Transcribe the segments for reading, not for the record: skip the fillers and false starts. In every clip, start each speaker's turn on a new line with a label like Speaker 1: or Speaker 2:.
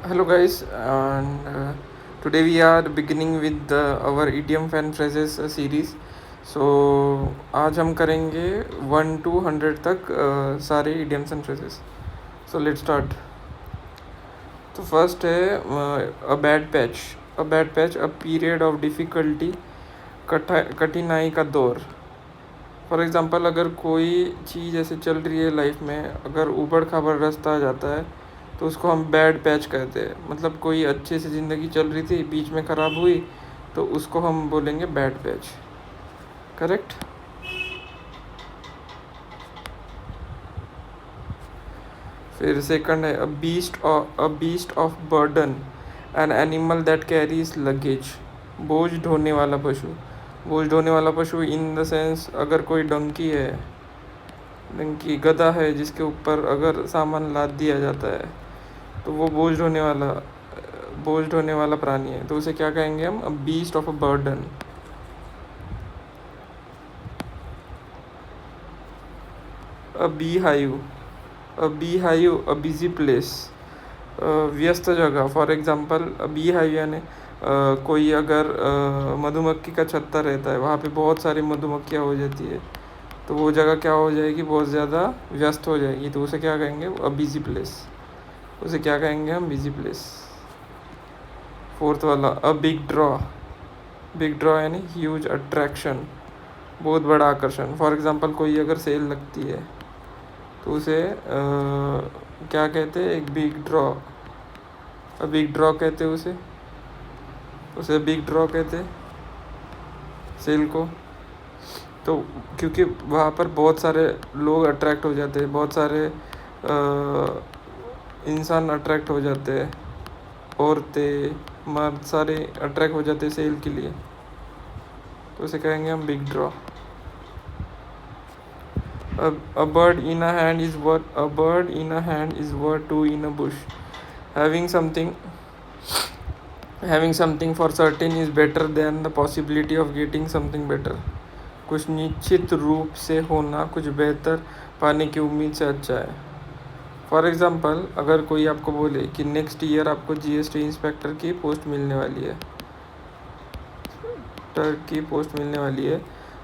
Speaker 1: Hello guys, and today we are beginning with our idiom and phrases series. So आज हम करेंगे 1 to 100 तक सारे idioms and phrases. So let's start. तो first है a bad patch. A bad patch, a period of difficulty, कठिनाई का दौर. फॉर एग्ज़ाम्पल अगर कोई चीज़ ऐसे चल रही है लाइफ में, अगर ऊबड़ खाबड़ रास्ता आ जाता है तो उसको हम बैड पैच कहते हैं. मतलब कोई अच्छे से ज़िंदगी चल रही थी, बीच में ख़राब हुई, तो उसको हम बोलेंगे बैड पैच. करेक्ट. फिर सेकंड है a beast of burden, an animal that carries luggage. बोझ ढोने वाला पशु. बोझ ढोने वाला पशु इन द सेंस, अगर कोई डंकी गधा है जिसके ऊपर अगर सामान लाद दिया जाता है तो वो बोझ ढोने वाला प्राणी है. तो उसे क्या कहेंगे हम? A beast of a burden. A bee hive. A busy place, व्यस्त जगह. फॉर एग्जांपल बी हाइव यानी कोई अगर मधुमक्खी का छत्ता रहता है, वहाँ पे बहुत सारी मधुमक्खियाँ हो जाती है, तो वो जगह क्या हो जाएगी? बहुत ज़्यादा व्यस्त हो जाएगी. तो उसे क्या कहेंगे? A busy place. उसे क्या कहेंगे हम? Busy place. फोर्थ वाला a big draw. Big draw यानी ह्यूज अट्रैक्शन, बहुत बड़ा आकर्षण. फॉर एग्जांपल कोई अगर सेल लगती है तो उसे क्या कहते हैं? एक big draw. A big draw कहते हैं उसे बिग ड्रॉ कहते हैं सेल को. तो क्योंकि वहाँ पर बहुत सारे लोग अट्रैक्ट हो जाते हैं, बहुत सारे इंसान अट्रैक्ट हो जाते हैं, औरतें मर्द सारे अट्रैक्ट हो जाते हैं सेल के लिए, तो उसे कहेंगे हम big draw. A bird in a hand is worth two in a bush. Having something for certain is better than the possibility of getting something better. कुछ निश्चित रूप से होना कुछ बेहतर पाने की उम्मीद से अच्छा है. फॉर एग्ज़ाम्पल अगर कोई आपको बोले कि नेक्स्ट ईयर आपको जीएसटी इंस्पेक्टर की पोस्ट मिलने वाली है,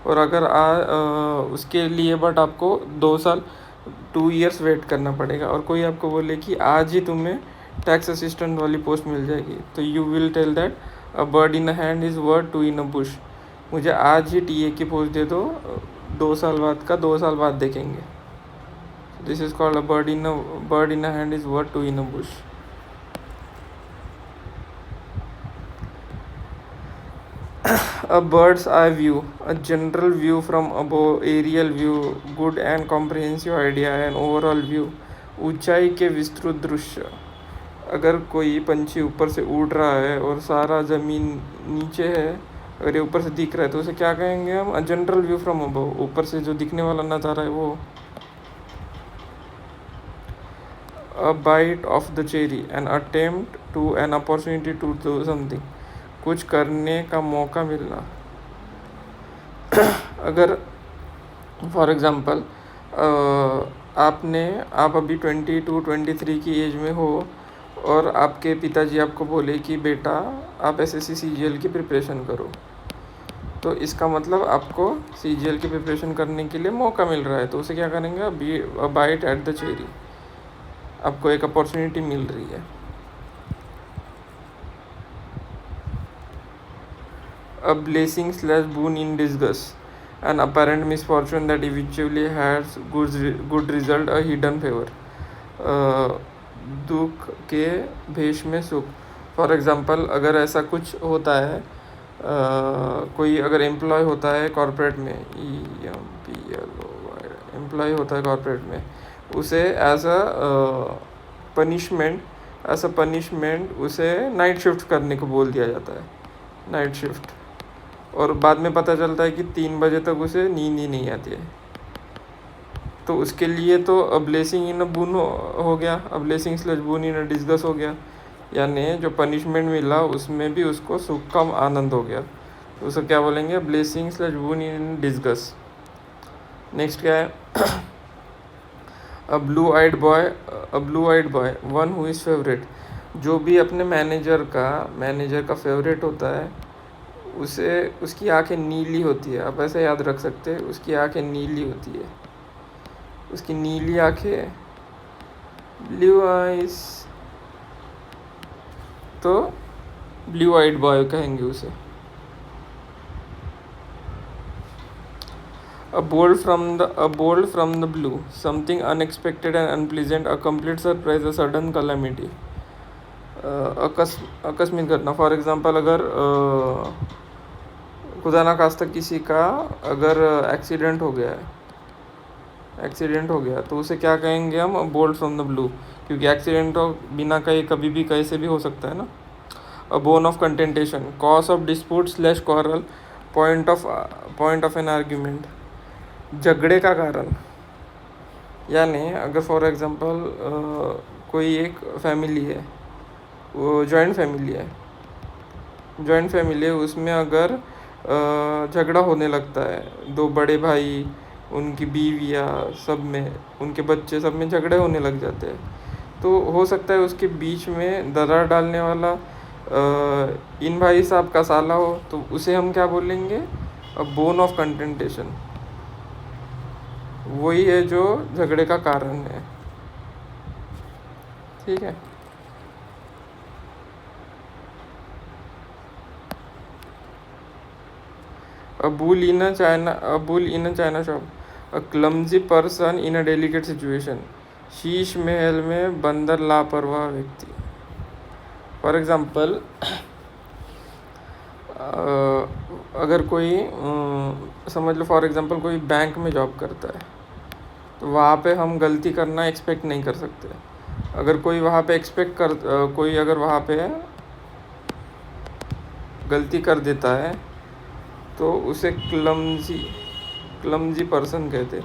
Speaker 1: और अगर उसके लिए बट आपको 2 years वेट करना पड़ेगा, और कोई आपको बोले कि आज ही तुम्हें टैक्स असिस्टेंट वाली पोस्ट मिल जाएगी, तो you will tell that a bird in a hand is worth two in a bush. मुझे आज ही टीए की पोस्ट दे दो, 2 साल बाद देखेंगे. This is called a bird in a hand is worth two in a bush. A bird's eye view, a general view from above, aerial view, good and comprehensive idea, and overall view. ऊंचाई के विस्तृत दृश्य. अगर कोई पंछी ऊपर से उड़ रहा है और सारा ज़मीन नीचे है, अगर ये ऊपर से दिख रहा है तो उसे क्या कहेंगे हम? A general view from above. ऊपर से जो दिखने वाला नज़ारा है वो. A bite of the cherry, an attempt to an opportunity to do something. कुछ करने का मौका मिलना. अगर फॉर एग्ज़ाम्पल आप अभी 22-23 की एज में हो, और आपके पिताजी आपको बोले कि बेटा आप एसएससी सीजीएल की प्रिपरेशन करो, तो इसका मतलब आपको सीजीएल की प्रिपरेशन करने के लिए मौका मिल रहा है, तो उसे क्या करेंगे? A bite at the cherry. आपको एक अपॉर्चुनिटी मिल रही है. A blessing / boon in disguise, an apparent misfortune that eventually has good result, a hidden favor. दुख के भेष में सुख. फॉर एग्ज़ाम्पल अगर ऐसा कुछ होता है, कोई अगर एम्प्लॉय होता है कॉर्पोरेट में, एम्प्लॉय होता है कॉर्पोरेट में, उसे एज अ पनिशमेंट उसे नाइट शिफ्ट करने को बोल दिया जाता है. Night shift. और बाद में पता चलता है कि 3 बजे तक उसे नींद ही नहीं आती है. तो उसके लिए तो अ ब्लेसिंग इन अ बून हो गया, a blessing / boon in a disguise हो गया. यानी जो पनिशमेंट मिला उसमें भी उसको सुख का आनंद हो गया, तो उसे क्या बोलेंगे? ब्लेसिंग / बून इन डिस्गस. नेक्स्ट क्या है? A blue eyed boy, one who is favourite. जो भी अपने मैनेजर का फेवरेट होता है, उसे उसकी आंखें नीली होती है। आप ऐसे याद रख सकते हैं, उसकी आंखें नीली होती है, उसकी नीली आंखें, ब्लू आइज, तो ब्लू आइड बॉय कहेंगे उसे। A bolt from the blue, something unexpected and unpleasant, a complete surprise, a sudden calamity. आकस्मिक घटना। फॉर एग्जांपल, अगर खुदा ना खास्ता किसी का अगर एक्सीडेंट हो गया तो उसे क्या कहेंगे हम? बोल्ट फ्रॉम द ब्लू, क्योंकि एक्सीडेंट तो बिना कहीं कभी भी कैसे भी हो सकता है ना। A bone of contention, cause of dispute slash quarrel, point of an argument, झगड़े का कारण। यानी अगर फॉर एग्जांपल कोई एक फैमिली है, वो जॉइंट फैमिली है, उसमें अगर झगड़ा होने लगता है, दो बड़े भाई, उनकी बीवियाँ, सब में उनके बच्चे, सब में झगड़े होने लग जाते हैं, तो हो सकता है उसके बीच में दरार डालने वाला इन भाई साहब का साला हो, तो उसे हम क्या बोलेंगे? अ बोन ऑफ कंटेंटेशन। वही है जो झगड़े का कारण है। ठीक है। A bull in a China shop, a clumsy person in a delicate situation, Sheesh Mahal में बंदर लापरवाह व्यक्ति। फॉर एग्जांपल, अगर कोई समझ लो, फॉर एग्जांपल कोई बैंक में जॉब करता है, तो वहाँ पे हम गलती करना एक्सपेक्ट नहीं कर सकते। अगर कोई वहाँ पे कोई अगर वहाँ पे गलती कर देता है तो उसे क्लमजी पर्सन कहते हैं।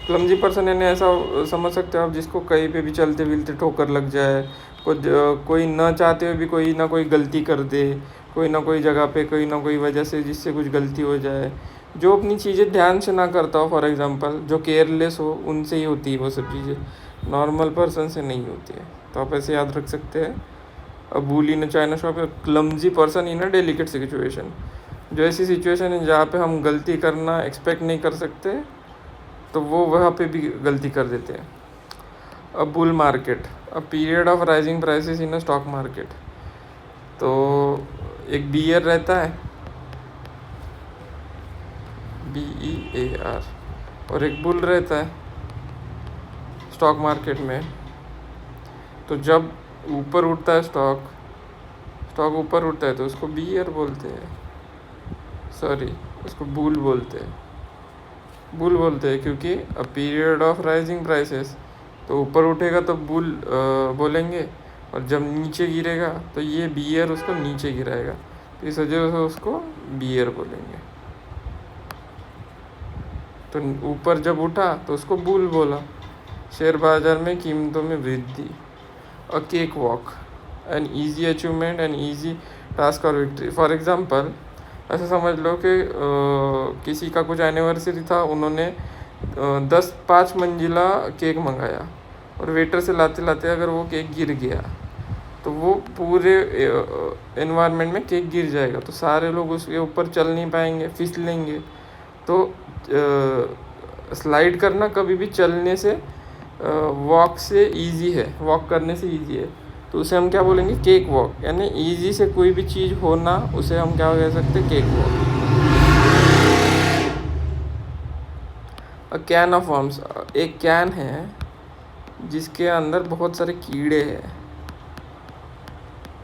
Speaker 1: क्लमजी पर्सन यानी ऐसा समझ सकते हो आप, जिसको कहीं पे भी चलते फिरते ठोकर लग जाए, कोई ना चाहते हुए भी कोई ना कोई गलती कर दे, कोई ना कोई जगह पे कोई ना कोई वजह से जिससे कुछ गलती हो जाए, जो अपनी चीज़ें ध्यान से ना करता हो। फॉर एग्जांपल, जो केयरलेस हो, उनसे ही होती है वो सब चीज़ें, नॉर्मल पर्सन से नहीं होती है। तो आप ऐसे याद रख सकते हैं, a bull in a China shop, clumsy person in a delicate situation. जो ऐसी सिचुएशन है जहाँ पे हम गलती करना एक्सपेक्ट नहीं कर सकते, तो वो वहाँ पे भी गलती कर देते हैं। A bull market, a period of rising prices in a stock market. तो एक बियर रहता है, BEAR, और एक बुल रहता है स्टॉक मार्केट में। तो जब ऊपर उठता है स्टॉक ऊपर उठता है, तो उसको बियर बोलते हैं, सॉरी उसको बुल बोलते हैं, क्योंकि अ पीरियड ऑफ राइजिंग प्राइसेस, तो ऊपर उठेगा तो बुल बोलेंगे, और जब नीचे गिरेगा तो ये बियर उसको नीचे गिराएगा, तो इस वजह से उसको बियर बोलेंगे। तो ऊपर जब उठा तो उसको बुल बोला। शेयर बाजार में कीमतों में वृद्धि। अ cake walk, an easy achievement, an easy task और विक्ट्री। फॉर एग्जांपल, ऐसा समझ लो कि किसी का कुछ एनिवर्सरी था, उन्होंने 5 मंजिला केक मंगाया, और वेटर से लाते लाते अगर वो केक गिर गया, तो वो पूरे एनवायरनमेंट में केक गिर जाएगा, तो सारे लोग उसके ऊपर चल नहीं पाएंगे, फिसलेंगे। तो स्लाइड करना कभी भी चलने से, वॉक से ईजी है, वॉक करने से ईजी है, तो उसे हम क्या बोलेंगे? Cake walk. यानी ईजी से कोई भी चीज़ होना, उसे हम क्या कह सकते हैं? Cake walk. A can of worms, एक कैन है जिसके अंदर बहुत सारे कीड़े हैं,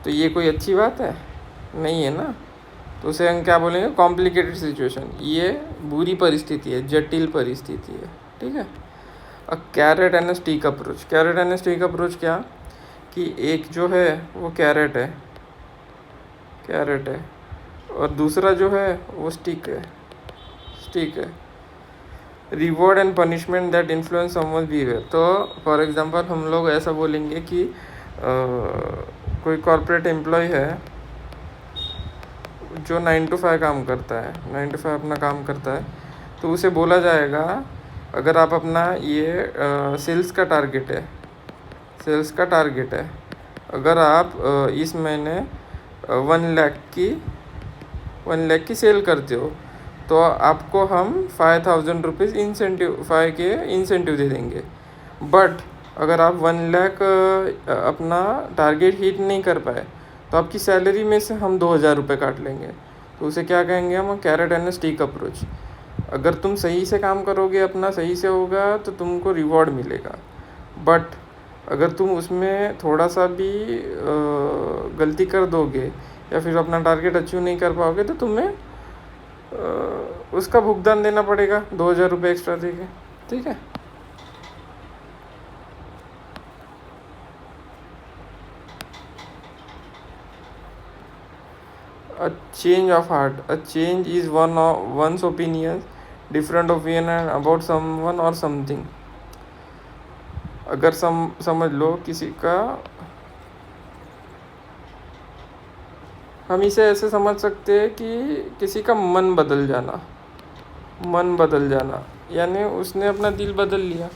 Speaker 1: तो ये कोई अच्छी बात है? नहीं है ना। तो उसे हम क्या बोलेंगे? Complicated situation. ये बुरी परिस्थिति है, जटिल परिस्थिति है। ठीक है। A carrot and stick approach. Carrot and stick approach क्या? कि एक जो है वो कैरेट है, और दूसरा जो है वो स्टिक है। Reward and punishment that influence someone behaviour. तो फॉर एग्जांपल, हम लोग ऐसा बोलेंगे कि कोई कॉर्पोरेट एम्प्लॉय है जो 9 to 5 काम करता है, 9 to 5 अपना काम करता है, तो उसे बोला जाएगा, अगर आप अपना ये सेल्स का टारगेट है, अगर आप इस महीने 1 लाख की सेल करते हो तो आपको हम 5,000 रुपीज़ इंसेंटिव दे देंगे। बट अगर आप 1 लाख अपना टारगेट हिट नहीं कर पाए तो आपकी सैलरी में से हम 2,000 रुपये काट लेंगे। तो उसे क्या कहेंगे हम, कैरेट एंड स्टिक अप्रोच। अगर तुम सही से काम करोगे, अपना सही से होगा, तो तुमको रिवॉर्ड मिलेगा। बट अगर तुम उसमें थोड़ा सा भी गलती कर दोगे या फिर अपना टारगेट अचीव नहीं कर पाओगे तो तुम्हें उसका भुगतान देना पड़ेगा 2,000 रुपये एक्स्ट्रा देके। ठीक है। A change of heart. A change is one's opinion, different opinion about someone or something. अगर समझ लो किसी का, हम इसे ऐसे समझ सकते हैं कि किसी का मन बदल जाना यानी उसने अपना दिल बदल लिया।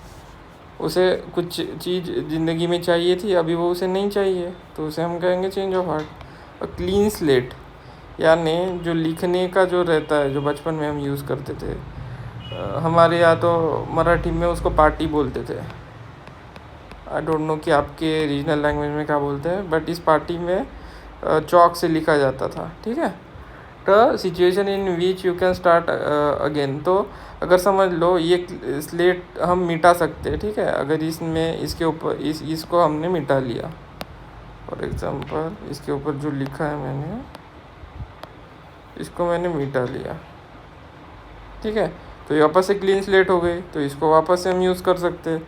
Speaker 1: उसे कुछ चीज़ ज़िंदगी में चाहिए थी, अभी वो उसे नहीं चाहिए, तो उसे हम कहेंगे change of heart. A clean slate यानी जो लिखने का जो रहता है, जो बचपन में हम यूज़ करते थे, हमारे यहाँ तो मराठी में उसको पार्टी बोलते थे। आई डोंट नो कि आपके रीजनल लैंग्वेज में क्या बोलते हैं, बट इस पार्टी में चॉक से लिखा जाता था। ठीक है। The situation in which you can start again. तो अगर समझ लो ये स्लेट हम मिटा सकते हैं। ठीक है। अगर इसमें इसके ऊपर इसको हमने मिटा लिया, फॉर एग्ज़ाम्पल इसके ऊपर जो लिखा है मैंने, इसको मैंने मिटा लिया। ठीक है। तो ये वापस से क्लीन स्लेट हो गई, तो इसको वापस से हम यूज़ कर सकते हैं।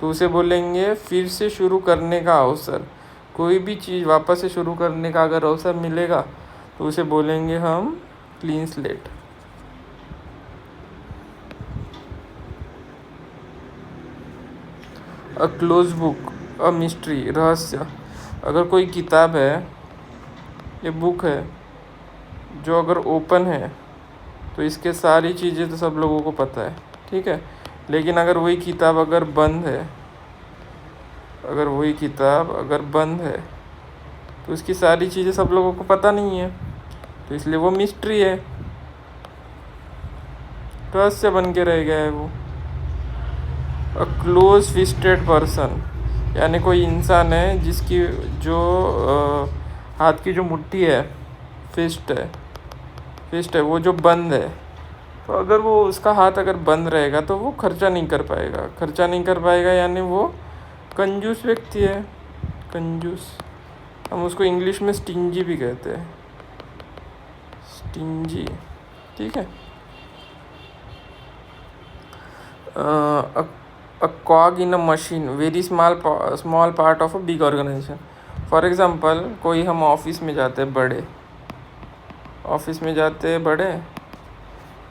Speaker 1: तो उसे बोलेंगे फिर से शुरू करने का अवसर। कोई भी चीज़ वापस से शुरू करने का अगर अवसर मिलेगा तो उसे बोलेंगे हम clean slate. A close book, a mystery, रहस्य। अगर कोई किताब है, ये बुक है, जो अगर ओपन है तो इसके सारी चीज़ें तो सब लोगों को पता है। ठीक है। लेकिन अगर वही किताब अगर बंद है तो उसकी सारी चीज़ें सब लोगों को पता नहीं है, तो इसलिए वो मिस्ट्री है, रहस्य बन के रह गया है वो। अ क्लोज फिस्टेड पर्सन यानी कोई इंसान है जिसकी जो हाथ की जो मुट्ठी है, फिस्ट है वो जो बंद है। तो अगर वो उसका हाथ अगर बंद रहेगा तो वो खर्चा नहीं कर पाएगा यानी वो कंजूस व्यक्ति है। कंजूस, हम उसको इंग्लिश में स्टिंजी भी कहते हैं, स्टिंजी। ठीक है। A cog in a machine, very small part of a big organisation. For example कोई हम ऑफिस में जाते बड़े,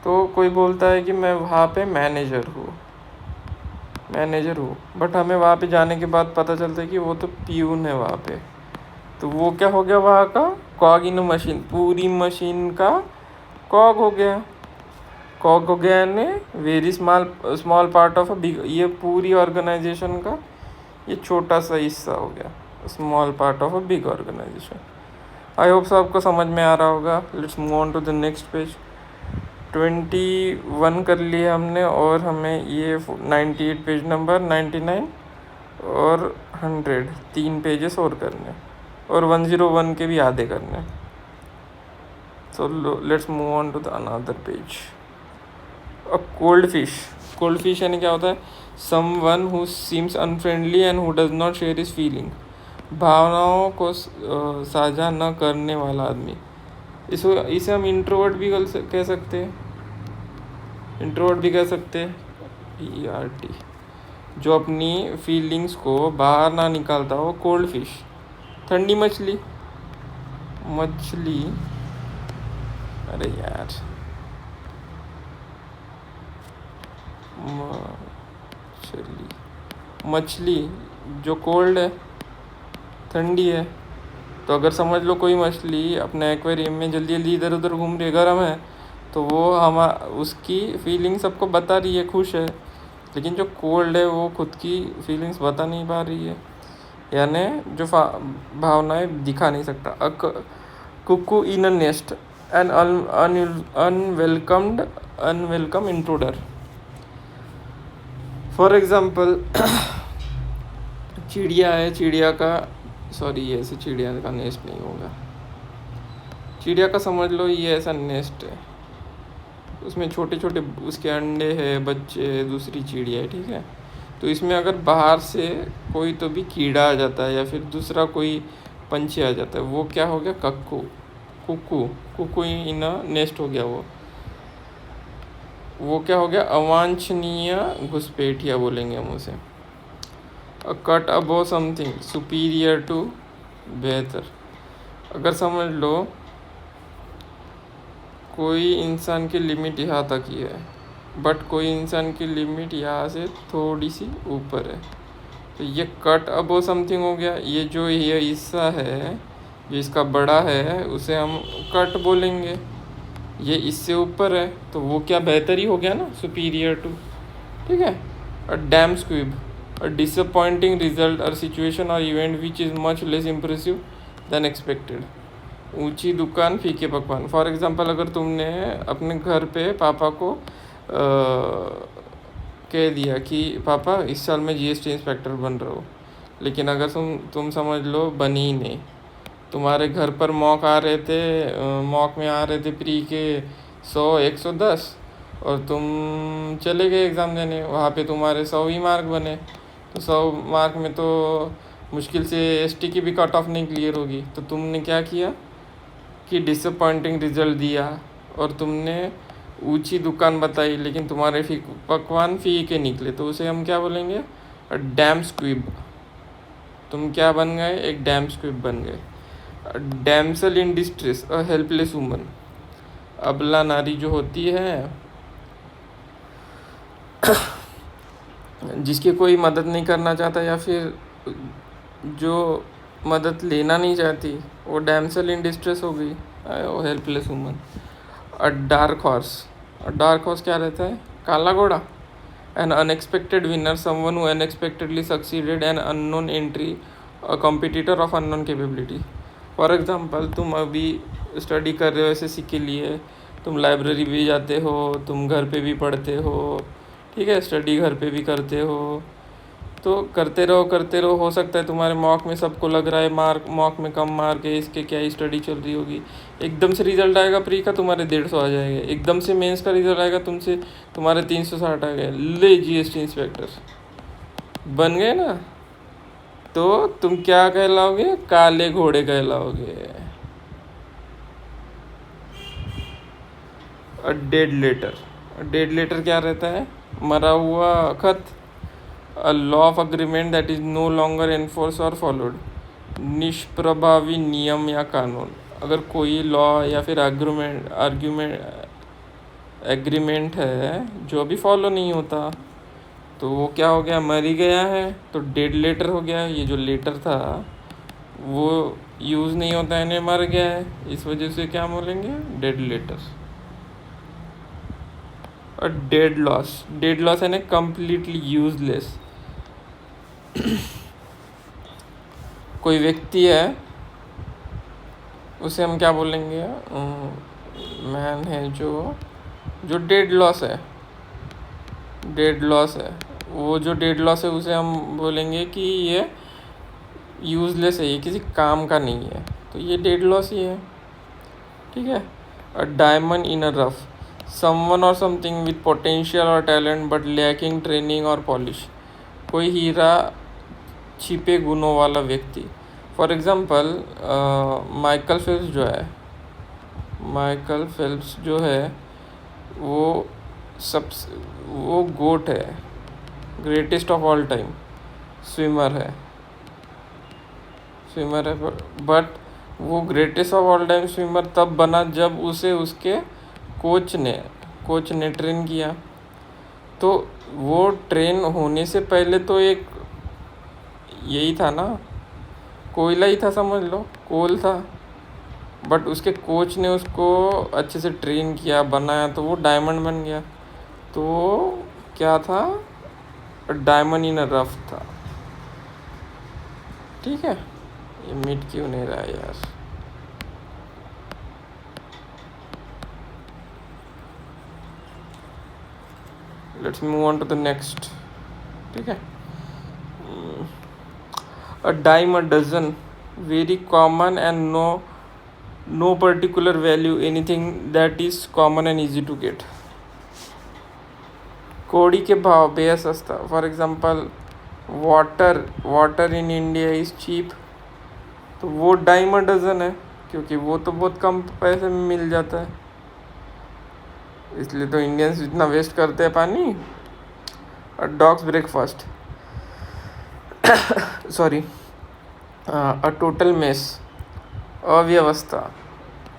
Speaker 1: तो कोई बोलता है कि मैं वहाँ पे मैनेजर हूँ, बट हमें वहाँ पे जाने के बाद पता चलता है कि वो तो प्यून है वहाँ पे। तो वो क्या हो गया, वहाँ का कॉग इन मशीन, पूरी मशीन का कॉग हो गया यानी very small part of a big, ये पूरी ऑर्गेनाइजेशन का ये छोटा सा हिस्सा हो गया, small part of a big organisation. I hope so आपको समझ में आ रहा होगा। Let's move on to the next page. 21 कर लिए हमने और हमें ये 98 पेज नंबर 99 और 100 3 पेजेस और करने, और 101 के भी आधे करने। So let's move on to the another page. A cold fish यानी क्या होता है, someone who seems unfriendly and who does not share his feeling. भावनाओं को साझा न करने वाला आदमी। इसे हम इंट्रोवर्ट भी कह सकते हैं, ERT। जो अपनी फीलिंग्स को बाहर ना निकालता हो, कोल्ड फिश। ठंडी मछली, अरे यार, मछली जो कोल्ड है, ठंडी है। तो अगर समझ लो कोई मछली अपने एक्वेरियम में जल्दी इधर उधर घूम रही है, गर्म है, तो वो उसकी फीलिंग सबको बता रही है, खुश है। लेकिन जो कोल्ड है वो खुद की फीलिंग्स बता नहीं पा रही है। यानी जो भावनाएं दिखा नहीं सकता। A cuckoo in a nest, an unwelcome intruder. For example चिड़िया है, चिड़िया का सॉरी ऐसे चिड़िया का नेस्ट नहीं होगा, चिड़िया का समझ लो ये ऐसा नेस्ट है, उसमें छोटे छोटे उसके अंडे हैं, बच्चे, दूसरी चिड़िया है, ठीक है। तो इसमें अगर बाहर से कोई तो भी कीड़ा आ जाता है या फिर दूसरा कोई पंछी आ जाता है, वो क्या हो गया, कक्कू, कुकू, कुकू इन नेस्ट हो गया। वो क्या हो गया, अवांछनीय घुसपैठिया बोलेंगे हम उसे। A cut above something superior to, बेहतर। अगर समझ लो कोई इंसान की लिमिट यहाँ तक ही है, बट कोई इंसान की लिमिट यहाँ से थोड़ी सी ऊपर है, तो ये कट अबव समथिंग हो गया। ये जो ये हिस्सा है जो इसका बड़ा है उसे हम कट बोलेंगे, ये इससे ऊपर है तो वो क्या बेहतर ही हो गया ना, सुपीरियर टू, ठीक है। अ डैम स्क्विब, अ डिसअपॉइंटिंग रिजल्ट और सिचुएशन और event which is much less impressive then expected. ऊंची दुकान फीके पकवान। फॉर एग्जांपल अगर तुमने अपने घर पे पापा को कह दिया कि पापा इस साल मैं जीएसटी इंस्पेक्टर बन रहा हूँ, लेकिन अगर तुम समझ लो बनी ही नहीं, तुम्हारे घर पर मॉक आ रहे थे, मॉक में आ रहे थे प्री के 100 110, और तुम चले गए एग्ज़ाम देने, वहाँ पे तुम्हारे 100 ही मार्क बने, तो 100 मार्क में तो मुश्किल से एसटी की भी कट ऑफ नहीं क्लियर होगी। तो तुमने क्या किया कि डिसअपॉइंटिंग रिजल्ट दिया और तुमने ऊंची दुकान बताई, लेकिन तुम्हारे पकवान फीके निकले, तो उसे हम क्या बोलेंगे, डैम स्क्विब। तुम क्या बन गए, एक डैम स्क्विब बन गए। Damsel in distress, a helpless woman. अबला नारी जो होती है जिसकी कोई मदद नहीं करना चाहता या फिर जो मदद लेना नहीं चाहती, वो डैमसल इन डिस्ट्रेस हो गई, वो हेल्पलेस वुमन। अ डार्क हॉर्स, डार्क हॉर्स क्या रहता है, काला घोड़ा। N unexpected winner, someone who unexpectedly succeeded, an unknown entry, a competitor of unknown capability. For example तुम अभी स्टडी कर रहे हो एसएससी के लिए, तुम लाइब्रेरी भी जाते हो, तुम घर पे भी पढ़ते हो, ठीक है, स्टडी घर पे भी करते हो, तो करते रहो, हो सकता है तुम्हारे मॉक में सबको लग रहा है मार्क, मॉक में कम मार्क है, इसके क्या ही स्टडी चल रही होगी। एकदम से रिजल्ट आएगा प्री का, तुम्हारे 150 आ जाएगा। एकदम से मेंस का रिजल्ट आएगा, तुम्हारे 360 आ गए, ले जीएसटी इंस्पेक्टर बन गए ना। तो तुम क्या कहलाओगे, काले घोड़े कहलाओगे। डेड लेटर, डेड लेटर क्या रहता है, मरा हुआ खत। A law of agreement that is no longer enforce or followed, निष्प्रभावी नियम या कानून। अगर कोई लॉ या फिर एग्रीमेंट है जो अभी फॉलो नहीं होता, तो वो क्या हो गया, मर ही गया है, तो डेड लेटर हो गया। ये जो लेटर था वो यूज़ नहीं होता है, मर गया है, इस वजह से क्या बोलेंगे, डेड लेटर। और डेड लॉस है ना, कम्प्लीटली यूजलेस। कोई व्यक्ति है, उसे हम क्या बोलेंगे, मैन है जो डेड लॉस है, वो जो डेड लॉस है उसे हम बोलेंगे कि ये यूजलेस है, ये किसी काम का नहीं है, तो ये डेड लॉस ही है, ठीक है। A diamond in a rough, someone और समथिंग विथ पोटेंशियल और टैलेंट बट लैकिंग ट्रेनिंग और पॉलिश। कोई हीरा छिपे गुणों वाला व्यक्ति। फॉर एग्जांपल माइकल फेल्प्स जो है वो गोट है, greatest of all time swimmer है, बट वो greatest of all time swimmer तब बना जब उसे उसके कोच ने ट्रेन किया। तो वो ट्रेन होने से पहले तो एक यही था ना, कोयला ही था, समझ लो कोल था, बट उसके कोच ने उसको अच्छे से ट्रेन किया, बनाया, तो वो डायमंड बन गया। तो क्या था, डायमंड इन अ रफ था। ठीक है, ये मिट क्यों नहीं रहा है यार। Let's move on to the next. ठीक है, a dime, a dozen, very common and no particular value, anything that is common and easy to get. कोड़ी के भाव बेहद सस्ता। For example water in India is cheap, तो वो dime a dozen है, क्योंकि वो तो बहुत कम पैसे में मिल जाता है, इसलिए तो इंडियंस इतना वेस्ट करते हैं पानी। A dog's breakfast, sorry, a total mess, अव्यवस्था।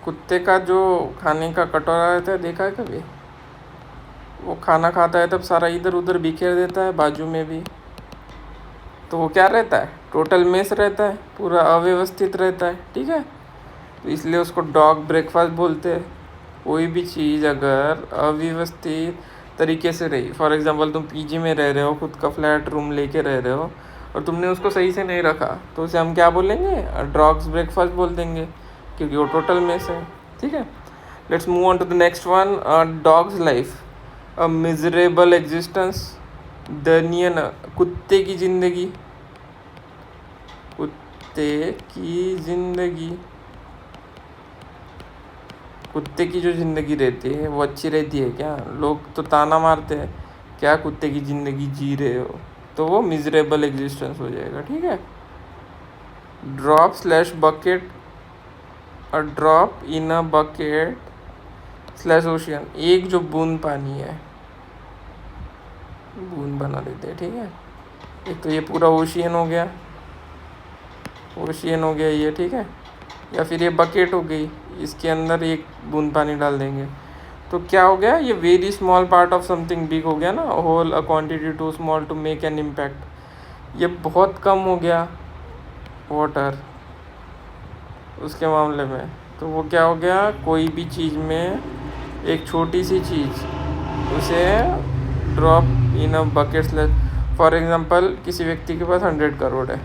Speaker 1: कुत्ते का जो खाने का कटोरा रहता है, देखा है कभी? वो खाना खाता है तब सारा इधर उधर बिखेर देता है, बाजू में भी। तो वो क्या रहता है? टोटल मेस रहता है, पूरा अव्यवस्थित रहता है। ठीक है, तो इसलिए उसको डॉग ब्रेकफास्ट बोलते हैं। कोई भी चीज़ अगर अव्यवस्थित तरीके से रही, फॉर एग्जांपल तुम पीजी में रह रहे हो, खुद का फ्लैट रूम लेके रह रहे हो, और तुमने उसको सही से नहीं रखा, तो उसे हम क्या बोलेंगे? डॉग्स ब्रेकफास्ट बोल देंगे, क्योंकि वो टोटल मेस है। ठीक है, let's move on to the next one. Dog's life, a miserable existence, दयनीय, कुत्ते की जिंदगी। कुत्ते की जिंदगी, कुत्ते की जो ज़िंदगी रहती है वो अच्छी रहती है क्या? लोग तो ताना मारते हैं, क्या कुत्ते की ज़िंदगी जी रहे हो, तो वो मिजरेबल एग्जिस्टेंस हो जाएगा। ठीक है, drop slash bucket, a drop in a bucket slash ocean, एक जो बूंद पानी है, बूंद बना देते हैं। ठीक है, एक तो ये पूरा ओशियन हो गया, ओशियन हो गया ये। ठीक है, या फिर ये बकेट हो गई, इसके अंदर एक बूंद पानी डाल देंगे, तो क्या हो गया? ये very small part of something big हो गया ना, whole a quantity too small to make an impact. ये बहुत कम हो गया वाटर उसके मामले में, तो वो क्या हो गया? कोई भी चीज़ में एक छोटी सी चीज़, उसे drop in a bucket. For example, किसी व्यक्ति के पास 100 करोड़ है,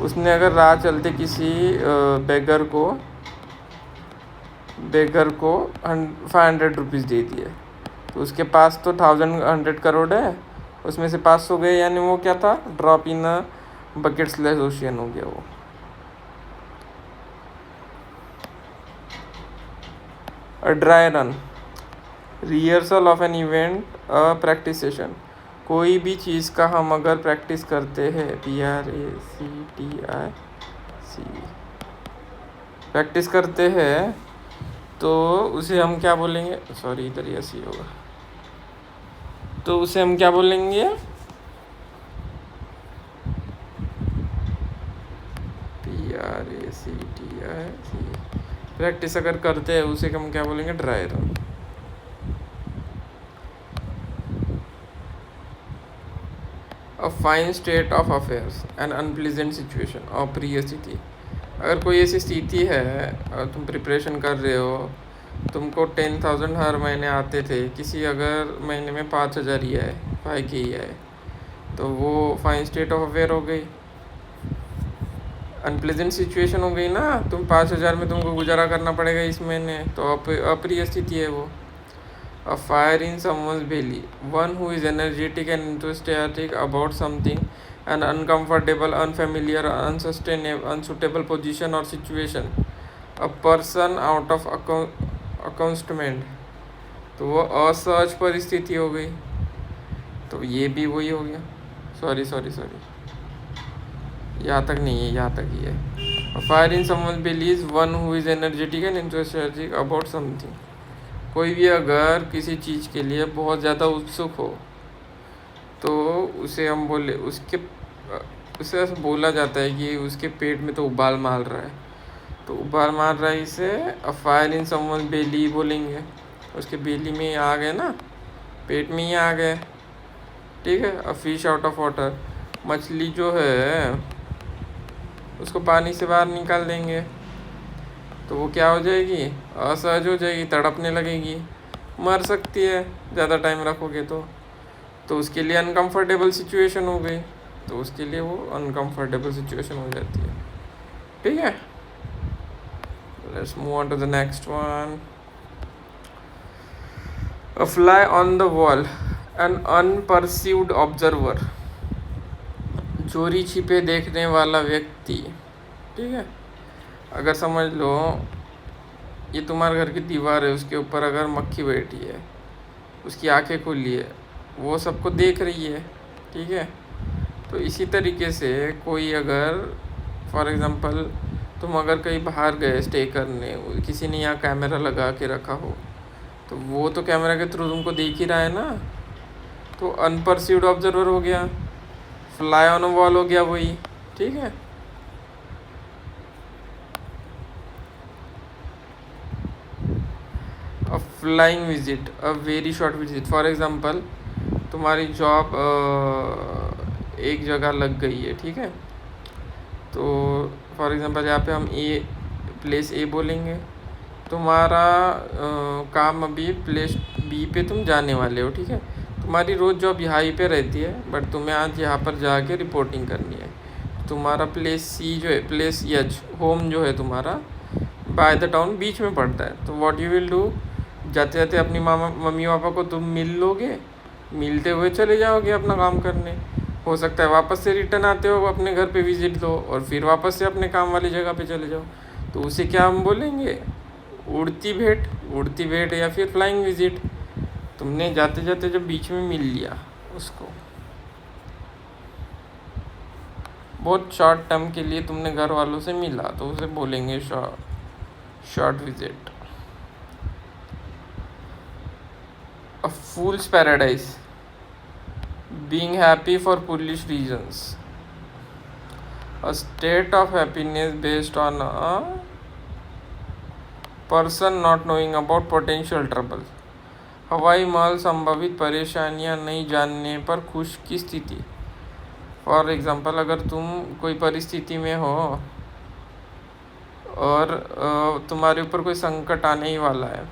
Speaker 1: उसने अगर राह चलते किसी बेगर को 500 रुपीज़ दे दिए, तो उसके पास तो 100 करोड़ है, उसमें से 500 गए, यानी वो क्या था? Drop in a bucket slash ocean हो गया वो। A dry run, rehearsal of an event, a practice session. कोई भी चीज़ का हम अगर प्रैक्टिस करते हैं, PRACTIC, प्रैक्टिस करते हैं, तो उसे हम क्या बोलेंगे? सॉरी, इधर ही ऐसी होगा, तो उसे हम क्या बोलेंगे? PRACTIC, प्रैक्टिस अगर करते हैं उसे हम क्या बोलेंगे? Dry run. A fine state of affairs, an unpleasant situation, अप्रिय स्थिति। अगर कोई ऐसी स्थिति है, तुम प्रिपरेशन कर रहे हो, तुमको 10,000 हर महीने आते थे, किसी अगर महीने में 5,000 ही आए, 5K ही आए, तो वो फाइन स्टेट ऑफ अफेयर हो गई, अनप्लेजेंट सिचुएशन हो गई ना। तुम 5,000 में तुमको गुजारा करना पड़ेगा इस महीने, तो अप्रिय स्थिति है वो। A fire in someone's belly, one who is energetic and enthusiastic about something, an uncomfortable, unfamiliar, unsuitable position or situation, a person out of accountment, तो वो असहज परिस्थिति हो गई, तो ये भी वही हो गया। सॉरी, यहाँ तक नहीं है, यहाँ तक ही है। A fire in someone's belly is one who is energetic and enthusiastic about something। कोई भी अगर किसी चीज़ के लिए बहुत ज़्यादा उत्सुक हो, तो उसे हम उसे ऐसा बोला जाता है कि उसके पेट में तो उबाल मार रहा है, तो उबाल मार रहा है, इसे अ फायर इन समवन बेली बोलेंगे। उसके बेली में आ गए ना, पेट में ही आ गए। ठीक है, a fish out of water, मछली जो है उसको पानी से बाहर निकाल देंगे, तो वो क्या हो जाएगी? असहज हो जाएगी, तड़पने लगेगी, मर सकती है ज़्यादा टाइम रखोगे तो उसके लिए अनकंफर्टेबल सिचुएशन हो गई। तो उसके लिए वो अनकंफर्टेबल सिचुएशन हो जाती है। ठीक है, let's move on to the next one. A fly on the wall, an unperceived observer, चोरी छिपे देखने वाला व्यक्ति। ठीक है, अगर समझ लो ये तुम्हारे घर की दीवार है, उसके ऊपर अगर मक्खी बैठी है, उसकी आंखें खुली है, वो सबको देख रही है। ठीक है, तो इसी तरीके से कोई अगर फॉर एग्ज़ाम्पल तुम अगर कहीं बाहर गए स्टे करने, किसी ने यहाँ कैमरा लगा के रखा हो, तो वो तो कैमरा के थ्रू तुमको देख ही रहा है ना, तो अनपरसीव्ड ऑब्जर्वर हो गया, फ्लाई ऑन अ वॉल हो गया वही। ठीक है, a flying visit, a very short visit. For example तुम्हारी जॉब एक जगह लग गई है। ठीक है, तो फॉर एग्ज़ाम्पल यहाँ पे हम प्लेस ए बोलेंगे, तुम्हारा काम अभी प्लेस बी पे तुम जाने वाले हो। ठीक है, तुम्हारी रोज़ जॉब यहाँ ही पे रहती है, बट तुम्हें आज यहाँ पर जाके रिपोर्टिंग करनी है। तुम्हारा प्लेस सी जो है, प्लेस एच होम जो है तुम्हारा, बाय द टाउन बीच में पड़ता है। तो व्हाट यू विल डू, जाते जाते अपनी मम्मी पापा को तुम मिल लोगे, मिलते हुए चले जाओगे अपना काम करने। हो सकता है वापस से रिटर्न आते हो अपने घर पे विजिट दो और फिर वापस से अपने काम वाली जगह पे चले जाओ। तो उसे क्या हम बोलेंगे, उड़ती भेंट, उड़ती भेंट या फिर फ्लाइंग विजिट। तुमने जाते जाते जब बीच में मिल लिया उसको, बहुत शॉर्ट टर्म के लिए तुमने घर वालों से मिला, तो उसे बोलेंगे short visit. A fools paradise, being happy for foolish reasons, a state of happiness based on a person not knowing about potential trouble। हवाई महल, संभावित परेशानियां नहीं जानने पर खुश की स्थिति। फॉर एग्ज़ाम्पल अगर तुम कोई परिस्थिति में हो और तुम्हारे ऊपर कोई संकट आने ही वाला है,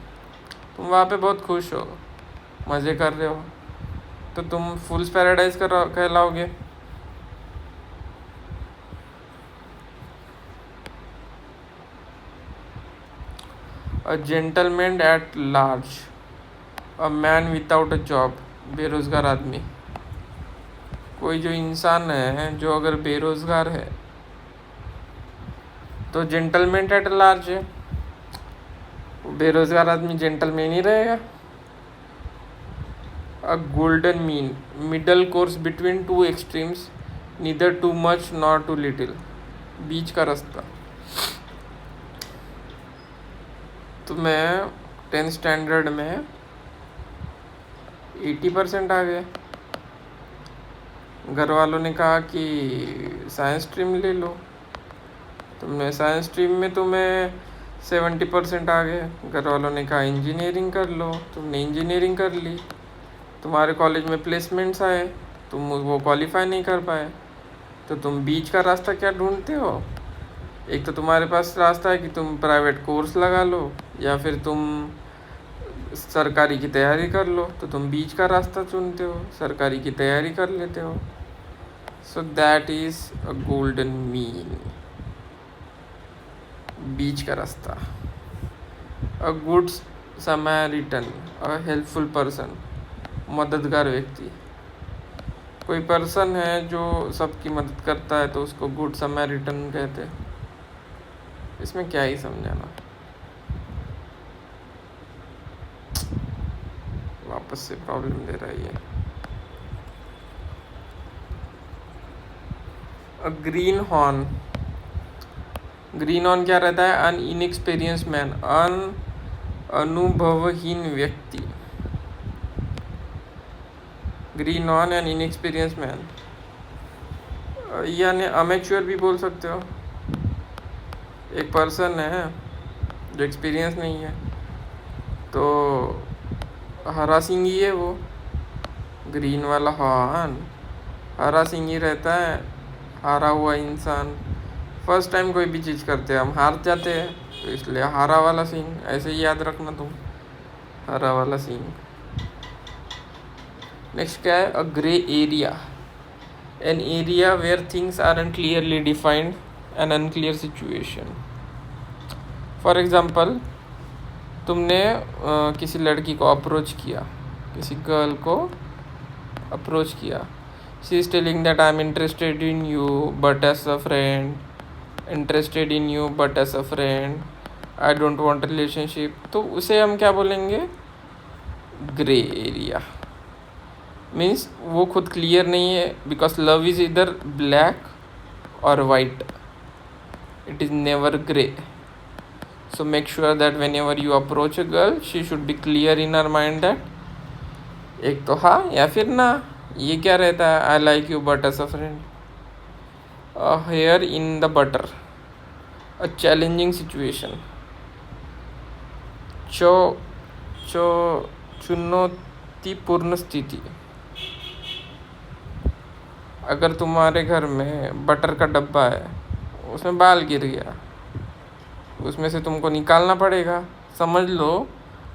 Speaker 1: तुम वहाँ पे बहुत खुश हो, मज़े कर रहे हो, तो तुम फूल्स पैराडाइज कहलाओगे। A gentleman at large, a man without a job, बेरोज़गार आदमी। कोई जो इंसान है जो अगर बेरोज़गार है तो जेंटलमैन एट लार्ज है, बेरोज़गार आदमी जेंटलमैन ही रहेगा। A golden mean, middle course between two extremes, neither too much nor too little, बीच का रास्ता। तो मैं 10th स्टैंडर्ड में 80% आ गए, घर वालों ने कहा कि साइंस स्ट्रीम ले लो, तुमने साइंस स्ट्रीम में तुम्हें 70% आ गए। घर वालों ने कहा इंजीनियरिंग कर लो, तुमने इंजीनियरिंग कर ली। तुम्हारे कॉलेज में प्लेसमेंट्स आए, तुम वो क्वालिफाई नहीं कर पाए, तो तुम बीच का रास्ता क्या ढूंढते हो। एक तो तुम्हारे पास रास्ता है कि तुम प्राइवेट कोर्स लगा लो या फिर तुम सरकारी की तैयारी कर लो, तो तुम बीच का रास्ता चुनते हो, सरकारी की तैयारी कर लेते हो। So that is a golden mean, बीच का रास्ता। A good Samaritan, a helpful person, मददगार व्यक्ति। कोई पर्सन है जो सबकी मदद करता है तो उसको गुड समैरिटन कहते हैं। इसमें क्या ही समझाना, वापस से प्रॉब्लम दे रही है। A greenhorn, greenhorn क्या रहता है, अन इनएक्सपीरियंस मैन, अनुभवहीन व्यक्ति। Greenhorn an inexperience man, यानी अमेच्योर भी बोल सकते हो। एक पर्सन है जो एक्सपीरियंस नहीं है, तो हरा सिंगी है वो, ग्रीन वाला हॉर्न हरा सिंगी रहता है, हारा हुआ इंसान। फर्स्ट टाइम कोई भी चीज़ करते हैं हम हार जाते हैं, तो इसलिए हारा वाला सिंग, ऐसे ही याद रखना तुम, हरा वाला सिंग। नेक्स्ट क्या है, a grey area, an area where things aren't clearly defined, an unclear situation. For example, तुमने किसी लड़की को अप्रोच किया, किसी गर्ल को अप्रोच किया. She is telling that I am interested in you but as a friend, interested in you but as a friend, I don't want relationship. तो उसे हम क्या बोलेंगे? Grey area. मीन्स वो खुद क्लियर नहीं है, बिकॉज लव इज़ इधर ब्लैक और white, it is never grey. So make sure that whenever you approach a girl, she should be clear in her mind that एक तो हाँ या फिर ना. ये क्या रहता है? I like you but as a friend. A hair in the butter. A challenging situation. चुनौतीपूर्ण स्थिति. अगर तुम्हारे घर में बटर का डब्बा है, उसमें बाल गिर गया, उसमें से तुमको निकालना पड़ेगा. समझ लो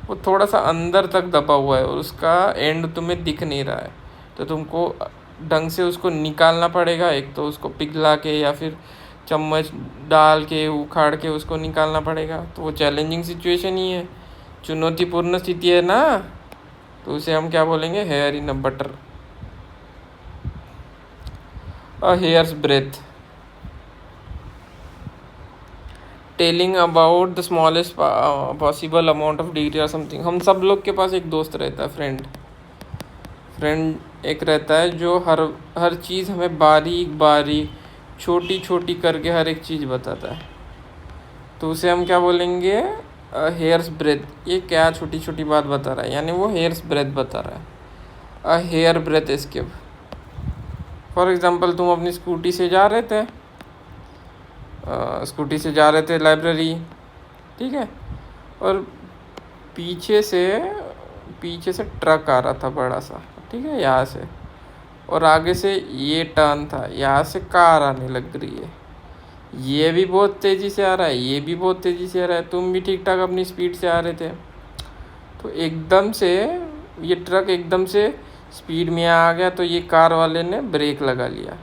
Speaker 1: वो थोड़ा सा अंदर तक दबा हुआ है और उसका एंड तुम्हें दिख नहीं रहा है, तो तुमको ढंग से उसको निकालना पड़ेगा. एक तो उसको पिघला के या फिर चम्मच डाल के उखाड़ के उसको निकालना पड़ेगा. तो वो चैलेंजिंग सिचुएशन ही है, चुनौतीपूर्ण स्थिति है ना. तो उसे हम क्या बोलेंगे? Hair in a butter. A hair's breath. Telling about the smallest possible amount of degree or something. हम सब लोग के पास एक दोस्त रहता है, फ्रेंड एक रहता है जो हर चीज़ हमें बारीक बारीक छोटी छोटी करके हर एक चीज़ बताता है. तो उसे हम क्या बोलेंगे? Hair's breath. ये क्या छोटी छोटी बात बता रहा है? यानी वो हेयर्स ब्रेथ बता रहा है. A hair breath escape. For example, तुम अपनी स्कूटी से जा रहे थे लाइब्रेरी, ठीक है, और पीछे से ट्रक आ रहा था बड़ा सा, ठीक है, यहाँ से, और आगे से ये टर्न था, यहाँ से कार आने लग रही है. ये भी बहुत तेज़ी से आ रहा है, ये भी बहुत तेज़ी से आ रहा है, तुम भी ठीक ठाक अपनी स्पीड से आ रहे थे. तो एकदम से ये ट्रक एकदम से स्पीड में आ गया, तो ये कार वाले ने ब्रेक लगा लिया.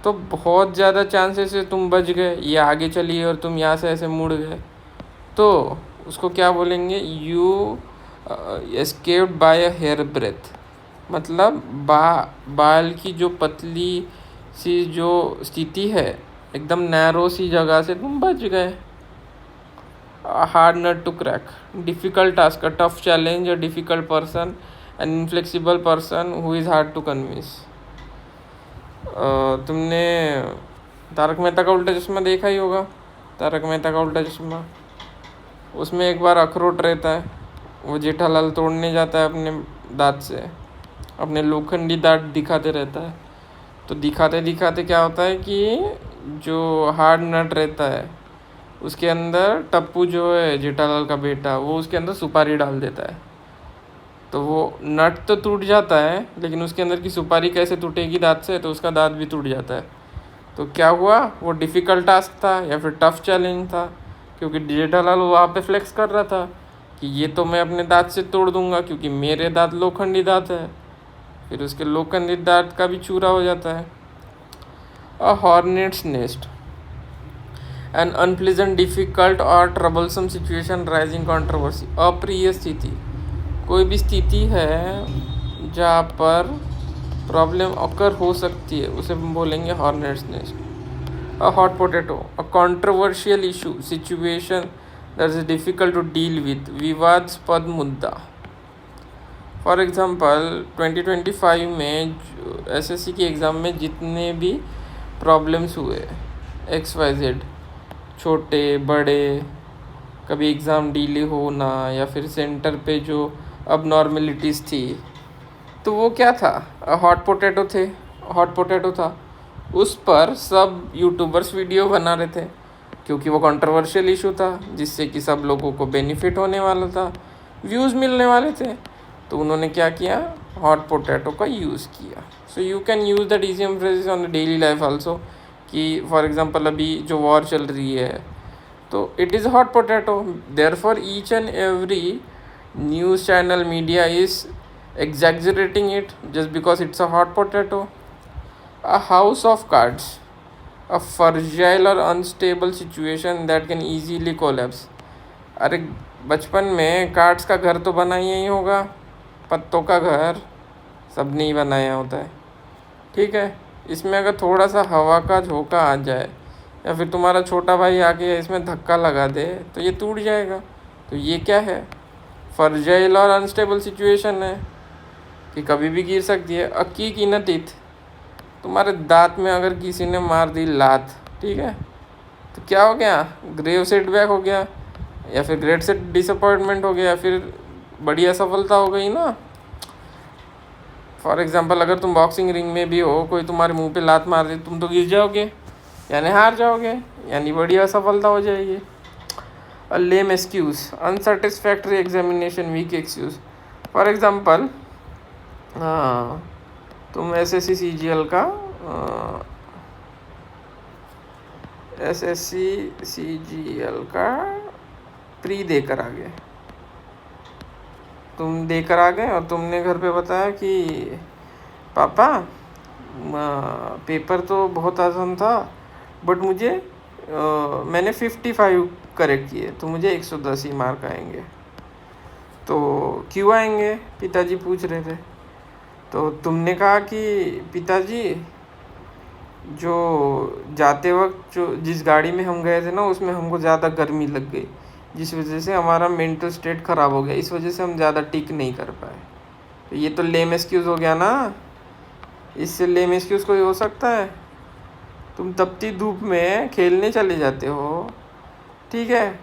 Speaker 1: तो बहुत ज़्यादा चांसेस है तुम बच गए, ये आगे चली और तुम यहाँ से ऐसे मुड़ गए. तो उसको क्या बोलेंगे? You escaped by a hair breath. मतलब बाल की जो पतली सी जो स्थिति है, एकदम नैरो सी जगह से तुम बच गए. Hard nut to crack. Difficult task. A tough challenge. A difficult person. An inflexible person who is hard to convince. तुमने तारक मेहता का उल्टा चश्मा देखा ही होगा. तारक मेहता का उल्टा चश्मा, उसमें एक बार अखरोट रहता है, वो जेठालाल तोड़ने जाता है अपने दांत से, अपने लोखंडी दांत दिखाते रहता है. तो दिखाते दिखाते क्या होता है कि जो हार्ड नट रहता है उसके अंदर टप्पू जो है जेठालाल का बेटा, वो उसके अंदर सुपारी डाल देता है. तो वो नट तो टूट जाता है, लेकिन उसके अंदर की सुपारी कैसे टूटेगी दांत से? तो उसका दांत भी टूट जाता है. तो क्या हुआ? वो डिफ़िकल्ट टास्क था या फिर टफ चैलेंज था, क्योंकि जेठालाल वहाँ पे फ्लेक्स कर रहा था कि ये तो मैं अपने दांत से तोड़ दूंगा, क्योंकि मेरे दांत लोखंडी दांत है. फिर उसके लोखंडी दांत का भी चूरा हो जाता है. A hornet's nest. An unpleasant, difficult और ट्रबलसम सिचुएशन राइजिंग कंट्रोवर्सी. अप्रिय स्थिति. कोई भी स्थिति है जहाँ पर प्रॉब्लम अकर हो सकती है, उसे हम बोलेंगे hornet's nest. A hot potato. A controversial issue, situation that is difficult to deal with. विवादास्पद मुद्दा. फॉर एग्ज़ाम्पल 2025 में एसएससी के एग्ज़ाम में जितने भी प्रॉब्लम्स हुए, XYZ, छोटे बड़े, कभी एग्ज़ाम डिले होना या फिर सेंटर पे जो अब नॉर्मेलिटीज़ थी, तो वो क्या था? हॉट पोटैटो था. उस पर सब यूट्यूबर्स वीडियो बना रहे थे, क्योंकि वो कंट्रोवर्शियल इशू था जिससे कि सब लोगों को बेनिफिट होने वाला था, व्यूज़ मिलने वाले थे. तो उन्होंने क्या किया? हॉट पोटैटो का यूज़ किया. So you can use that idiom phrases on the daily life also. कि फॉर एग्जांपल अभी जो वॉर चल रही है, तो it is hot potato. Therefore each and every news channel media is exaggerating it just because it's a hot potato. A house of cards, a fragile or unstable situation that can easily collapse. अरे बचपन में cards का घर तो बना ही होगा, पत्तों का घर सब नहीं बनाया होता है, ठीक है। इसमें अगर थोड़ा सा हवा का झोंका आ जाए या फिर तुम्हारा छोटा भाई आके इसमें धक्का लगा दे तो ये टूट जाएगा। तो ये क्या है, फ्रजाइल और अनस्टेबल सिचुएशन है कि कभी भी गिर सकती है। A kick in a teeth, तुम्हारे दांत में अगर किसी ने मार दी लात, ठीक है, तो क्या हो गया, ग्रेव सेटबैक हो गया या फिर ग्रेट से डिसअपॉइंटमेंट हो गया या फिर बड़ी असफलता हो गई ना। फॉर एग्जांपल अगर तुम बॉक्सिंग रिंग में भी हो, कोई तुम्हारे मुंह पे लात मार दे, तुम तो गिर जाओगे यानी हार जाओगे, यानी बड़ी असफलता हो जाएगी। A lame excuse, unsatisfactory examination, weak excuse. For example तुम एसएससी सीजीएल का प्री देकर आ गए, तुम देकर आ गए और तुमने घर पे बताया कि पापा पेपर तो बहुत आसान था बट मुझे मैंने 55 करेक्ट किए तो मुझे 110 ही मार्क आएंगे। तो क्यों आएंगे, पिताजी पूछ रहे थे। तो तुमने कहा कि पिताजी जो जाते वक्त जो जिस गाड़ी में हम गए थे ना उसमें हमको ज़्यादा गर्मी लग गई, जिस वजह से हमारा मेंटल स्टेट ख़राब हो गया, इस वजह से हम ज़्यादा टिक नहीं कर पाए। तो ये तो लेम एक्सक्यूज़ हो गया ना, इससे लेम एक्सक्यूज़ कोई हो सकता है। तुम तपती धूप में खेलने चले जाते हो, ठीक है,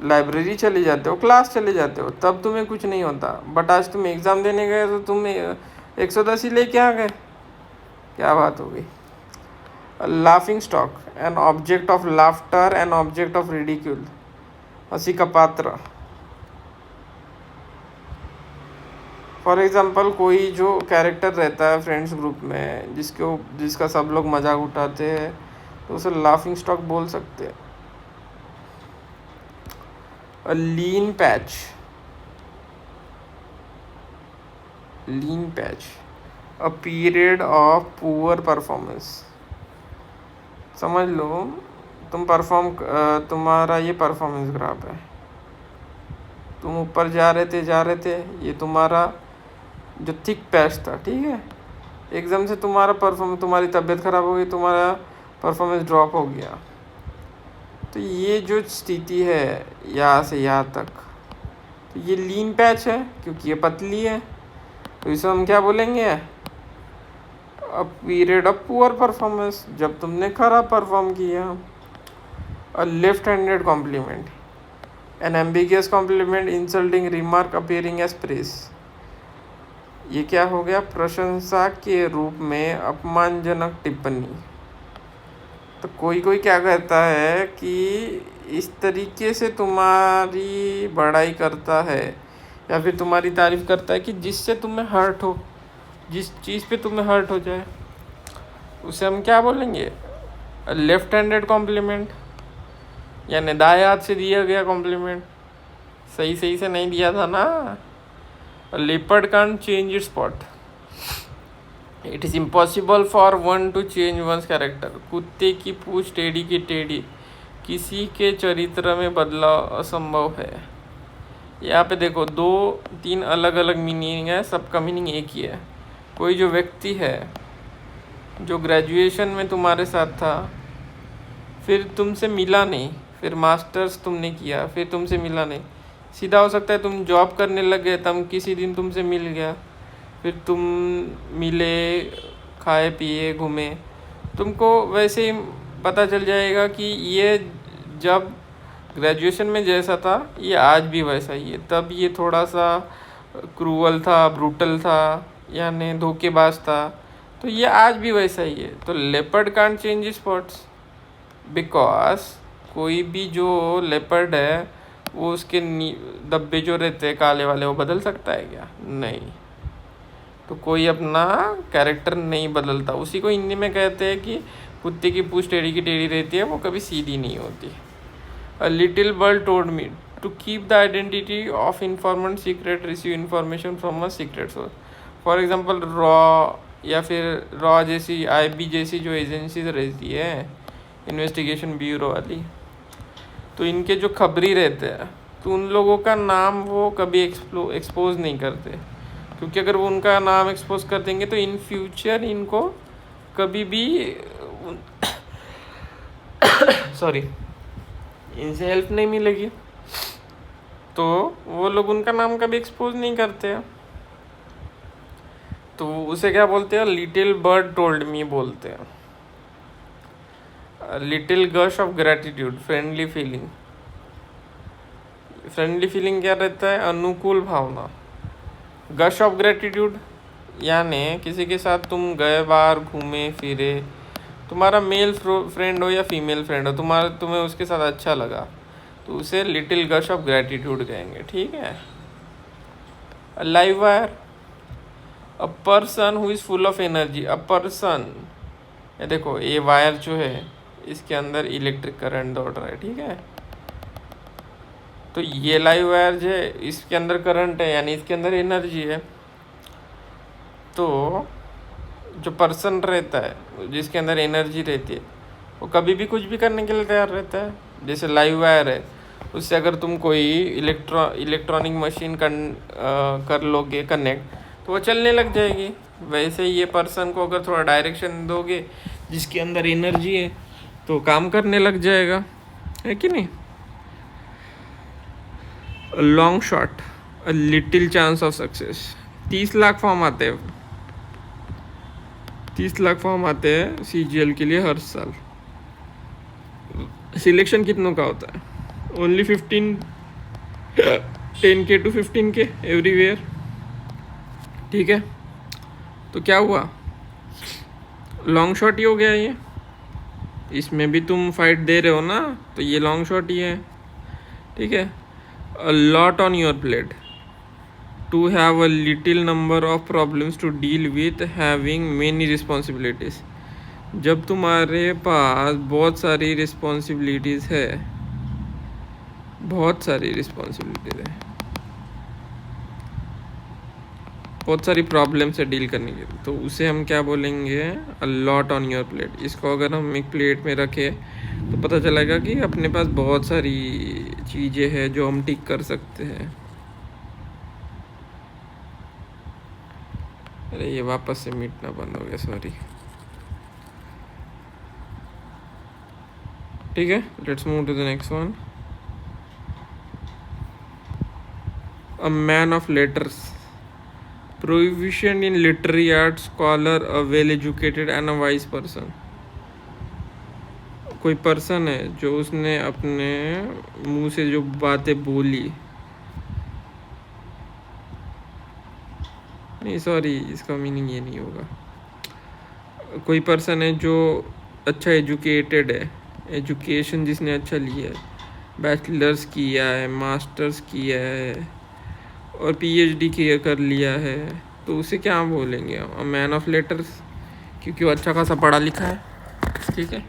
Speaker 1: लाइब्रेरी चले जाते हो, क्लास चले जाते हो, तब तुम्हें कुछ नहीं होता, बट आज तुम एग्ज़ाम देने गए तो तुम 110 ही लेके आ गए, क्या बात हो गई। Laughing stock, an object of laughter, an object of ridicule, हंसी का पात्र। फॉर एग्जाम्पल कोई जो कैरेक्टर रहता है फ्रेंड्स ग्रुप में जिसका सब लोग मजाक उठाते हैं तो उसे लाफिंग स्टॉक बोल सकते हैं। A lean patch, a period of poor performance. समझ लो तुम्हारा ये परफॉर्मेंस ग्राफ है, तुम ऊपर जा रहे थे, ये तुम्हारा जो थिक पैच था, ठीक है, एकदम से तुम्हारी तबीयत ख़राब हो गई, तुम्हारा परफॉर्मेंस ड्रॉप हो गया। तो ये जो स्थिति है यहाँ से यहाँ तक, तो ये लीन पैच है क्योंकि ये पतली है, तो इसे हम क्या बोलेंगे, a period of poor performance, जब तुमने खराब परफॉर्म किया। A left handed compliment, an ambiguous compliment, insulting remark appearing as praise. ये क्या हो गया, प्रशंसा के रूप में अपमानजनक टिप्पणी। तो कोई क्या कहता है कि इस तरीके से तुम्हारी बड़ाई करता है या फिर तुम्हारी तारीफ करता है कि जिससे तुम्हें हर्ट हो, जिस चीज़ पे तुम्हें हर्ट हो जाए, उसे हम क्या बोलेंगे, लेफ्ट हैंडेड कॉम्प्लीमेंट, यानी दाएं हाथ से दिया गया कॉम्प्लीमेंट, सही से नहीं दिया था ना। Leopard can't change its spots, it is impossible for one to change once character. कुत्ते की पूंछ टेढ़ी की टेढ़ी, किसी के चरित्र में बदलाव असंभव है। यहाँ पे देखो 2-3 अलग अलग मीनिंग है, सबका मीनिंग एक ही है। कोई जो व्यक्ति है जो ग्रेजुएशन में तुम्हारे साथ था, फिर तुमसे मिला नहीं, फिर मास्टर्स तुमने किया, फिर तुमसे मिला नहीं, सीधा हो सकता है तुम जॉब करने लगे तब किसी दिन तुमसे मिल गया, फिर तुम मिले, खाए पिए, घूमे, तुमको वैसे ही पता चल जाएगा कि ये जब ग्रेजुएशन में जैसा था ये आज भी वैसा ही है। तब ये थोड़ा सा क्रूअल था, ब्रूटल था, यानी धोखेबाज था, तो ये आज भी वैसा ही है। तो leopard can't change spots because कोई भी जो लेपर्ड है वो उसके धब्बे जो रहते हैं काले वाले वो बदल सकता है क्या, नहीं। तो कोई अपना कैरेक्टर नहीं बदलता, उसी को हिंदी में कहते हैं कि कुत्ते की पूंछ टेढ़ी की टेढ़ी रहती है, वो कभी सीधी नहीं होती। A little bird told me to keep the identity of informant secret, receive information from a secret source. For example या फिर रॉ जैसी, आईबी जैसी जो एजेंसीज रहती है, इन्वेस्टिगेशन ब्यूरो वाली, तो इनके जो खबरी रहते हैं, तो उन लोगों का नाम वो कभी एक्सपोज नहीं करते, क्योंकि अगर वो उनका नाम एक्सपोज कर देंगे तो इन फ्यूचर इनको कभी भी सॉरी इनसे हेल्प नहीं मिलेगी, तो वो लोग उनका नाम कभी एक्सपोज नहीं करते हैं। तो उसे क्या बोलते हैं, लिटिल बर्ड टोल्ड मी बोलते हैं, little gush of gratitude, friendly feeling. Friendly feeling क्या रहता है, अनुकूल भावना। गश ऑफ ग्रेटिट्यूड यानी किसी के साथ तुम गए बाहर घूमे फिरे, तुम्हारा मेल फ्रेंड हो या फीमेल फ्रेंड हो, तुम्हें उसके साथ अच्छा लगा, तो उसे लिटिल गश ऑफ ग्रेटिट्यूड कहेंगे, ठीक है। Live wire, a person who is full of energy. A person, ये देखो ये वायर जो है इसके अंदर इलेक्ट्रिक करंट दौड़ रहा है, ठीक है। तो ये लाइव वायर जो है इसके अंदर करंट है, यानी इसके अंदर एनर्जी है। तो जो पर्सन रहता है जिसके अंदर एनर्जी रहती है, वो कभी भी कुछ भी करने के लिए तैयार रहता है। जैसे लाइव वायर है, उससे अगर तुम कोई इलेक्ट्रॉनिक मशीन कर लोगे कनेक्ट, तो वो चलने लग जाएगी। वैसे ही ये पर्सन को अगर थोड़ा डायरेक्शन दोगे जिसके अंदर एनर्जी है, तो काम करने लग जाएगा, है कि नहीं। Long shot, a little chance of success. 30 lakh form आते हैं, 30 लाख फॉर्म आते हैं CGL के लिए हर साल। सिलेक्शन कितनों का होता है, only 10K to 15K everywhere, ठीक है। तो क्या हुआ, लॉन्ग शॉट ही हो गया ये, इसमें भी तुम फाइट दे रहे हो ना, तो ये लॉन्ग शॉट ही है, ठीक है। A lot on your plate, to have a little number of problems to deal with, having many responsibilities. जब तुम्हारे पास बहुत सारी रिस्पॉन्सिबिलिटीज़ है, बहुत सारी रिस्पॉन्सिबिलिटीज़ है, बहुत सारी प्रॉब्लम से डील करने की, तो उसे हम क्या बोलेंगे, अ लॉट ऑन योर प्लेट। इसको अगर हम एक प्लेट में रखें तो पता चलेगा कि अपने पास बहुत सारी चीज़ें हैं जो हम टिक कर सकते हैं। अरे ये वापस से मिटना बंद हो गया, सॉरी, ठीक है। Let's move to the next one. A man of letters, proficient in literary arts, scholar, a well educated and a wise person। कोई पर्सन है जो उसने अपने मुंह से जो बातें बोली, नहीं सॉरी इसका मीनिंग ये नहीं होगा। कोई पर्सन है जो अच्छा एजुकेटेड है, एजुकेशन जिसने अच्छा लिया है, बैचलर्स किया है, मास्टर्स किया है और PhD किया कर लिया है, तो उसे क्या बोलेंगे, अ मैन ऑफ लेटर्स, क्योंकि वो अच्छा खासा पढ़ा लिखा है, ठीक है।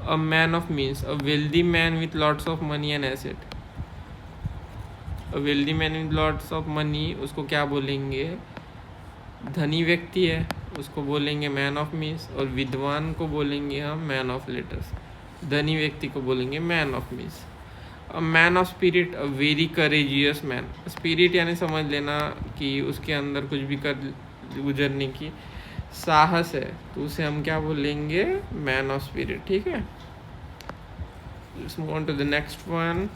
Speaker 1: A man of means, a wealthy man with lots of money and asset. A wealthy man with lots of money, उसको क्या बोलेंगे, धनी व्यक्ति है, उसको बोलेंगे मैन ऑफ मीन्स, और विद्वान को बोलेंगे हम मैन ऑफ लेटर्स, धनी व्यक्ति को बोलेंगे man of means. A man of spirit, a very courageous man. Spirit यानी समझ लेना कि उसके अंदर कुछ भी कर गुजरने की साहस है, तो उसे हम क्या बोलेंगे, मैन ऑफ स्पिरिट, ठीक है। Let's move on to the next one.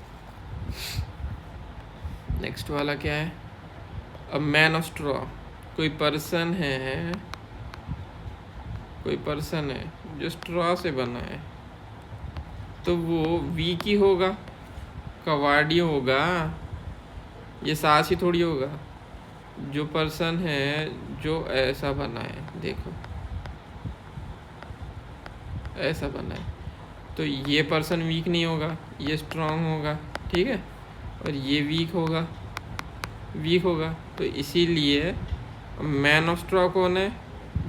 Speaker 1: Next वाला क्या है, अ मैन ऑफ स्ट्रॉ। कोई पर्सन है जो स्ट्रॉ से बना है, तो वो वीक ही होगा, कवाड़ी होगा, ये साहसी थोड़ी होगा। जो पर्सन है जो ऐसा बना है, देखो ऐसा बना है, तो ये पर्सन वीक नहीं होगा, ये स्ट्रांग होगा, ठीक है। और ये वीक होगा, तो इसीलिए मैन ऑफ स्ट्रॉ कौन है,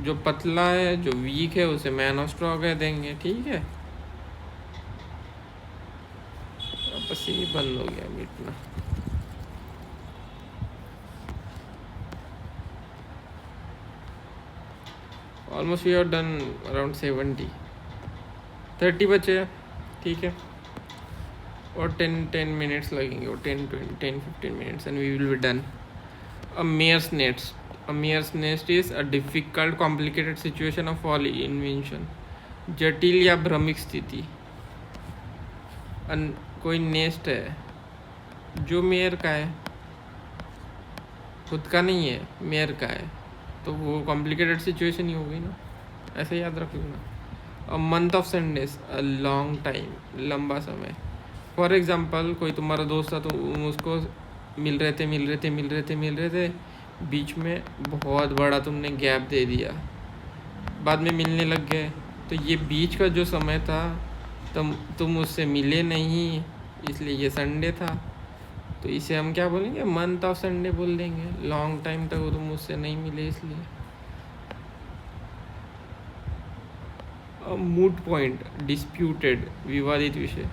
Speaker 1: जो पतला है, जो वीक है, उसे मैन ऑफ स्ट्रॉ कह देंगे, ठीक है। बस ये बंद हो गया मिटना। Almost we have done around 30 बचे, ठीक है, और 10 मिनट्स लगेंगे, और 10-15 minutes and we will be done. A mare's nest is a difficult, complicated situation of fall invention. जटिल या भ्रमिक स्थिति. कोई नेस्ट है जो मेयर का है, खुद का नहीं है, मेयर का है, तो वो कॉम्प्लिकेटेड सिचुएशन ही होगी ना, ऐसे याद रख लेना. A month of Sundays, a long time, लंबा समय. फॉर एग्जाम्पल कोई तुम्हारा दोस्त था, तो उसको मिल रहे थे, बीच में बहुत बड़ा तुमने गैप दे दिया, बाद में मिलने लग गए, तो ये बीच का जो समय था तुम उससे मिले नहीं, इसलिए ये संडे था, तो इसे हम क्या बोलेंगे, मंथ ऑफ संडे बोल देंगे. लॉन्ग टाइम तक वो तुम उससे नहीं मिले इसलिए. मूड पॉइंट, डिस्प्यूटेड, विवादित विषय.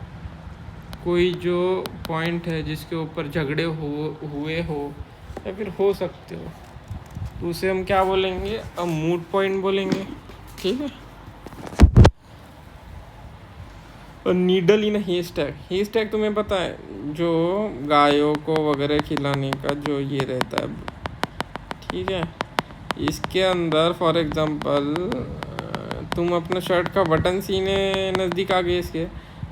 Speaker 1: कोई जो पॉइंट है जिसके ऊपर झगड़े हुए हो या फिर हो सकते हो, तो उसे हम क्या बोलेंगे, मूड पॉइंट बोलेंगे, ठीक है. नीडल इन हे स्टैक तुम्हें पता है, जो गायों को वगैरह खिलाने का जो ये रहता है, ठीक है. इसके अंदर फॉर एग्जांपल तुम अपना शर्ट का बटन सीने नज़दीक आ गए इसके,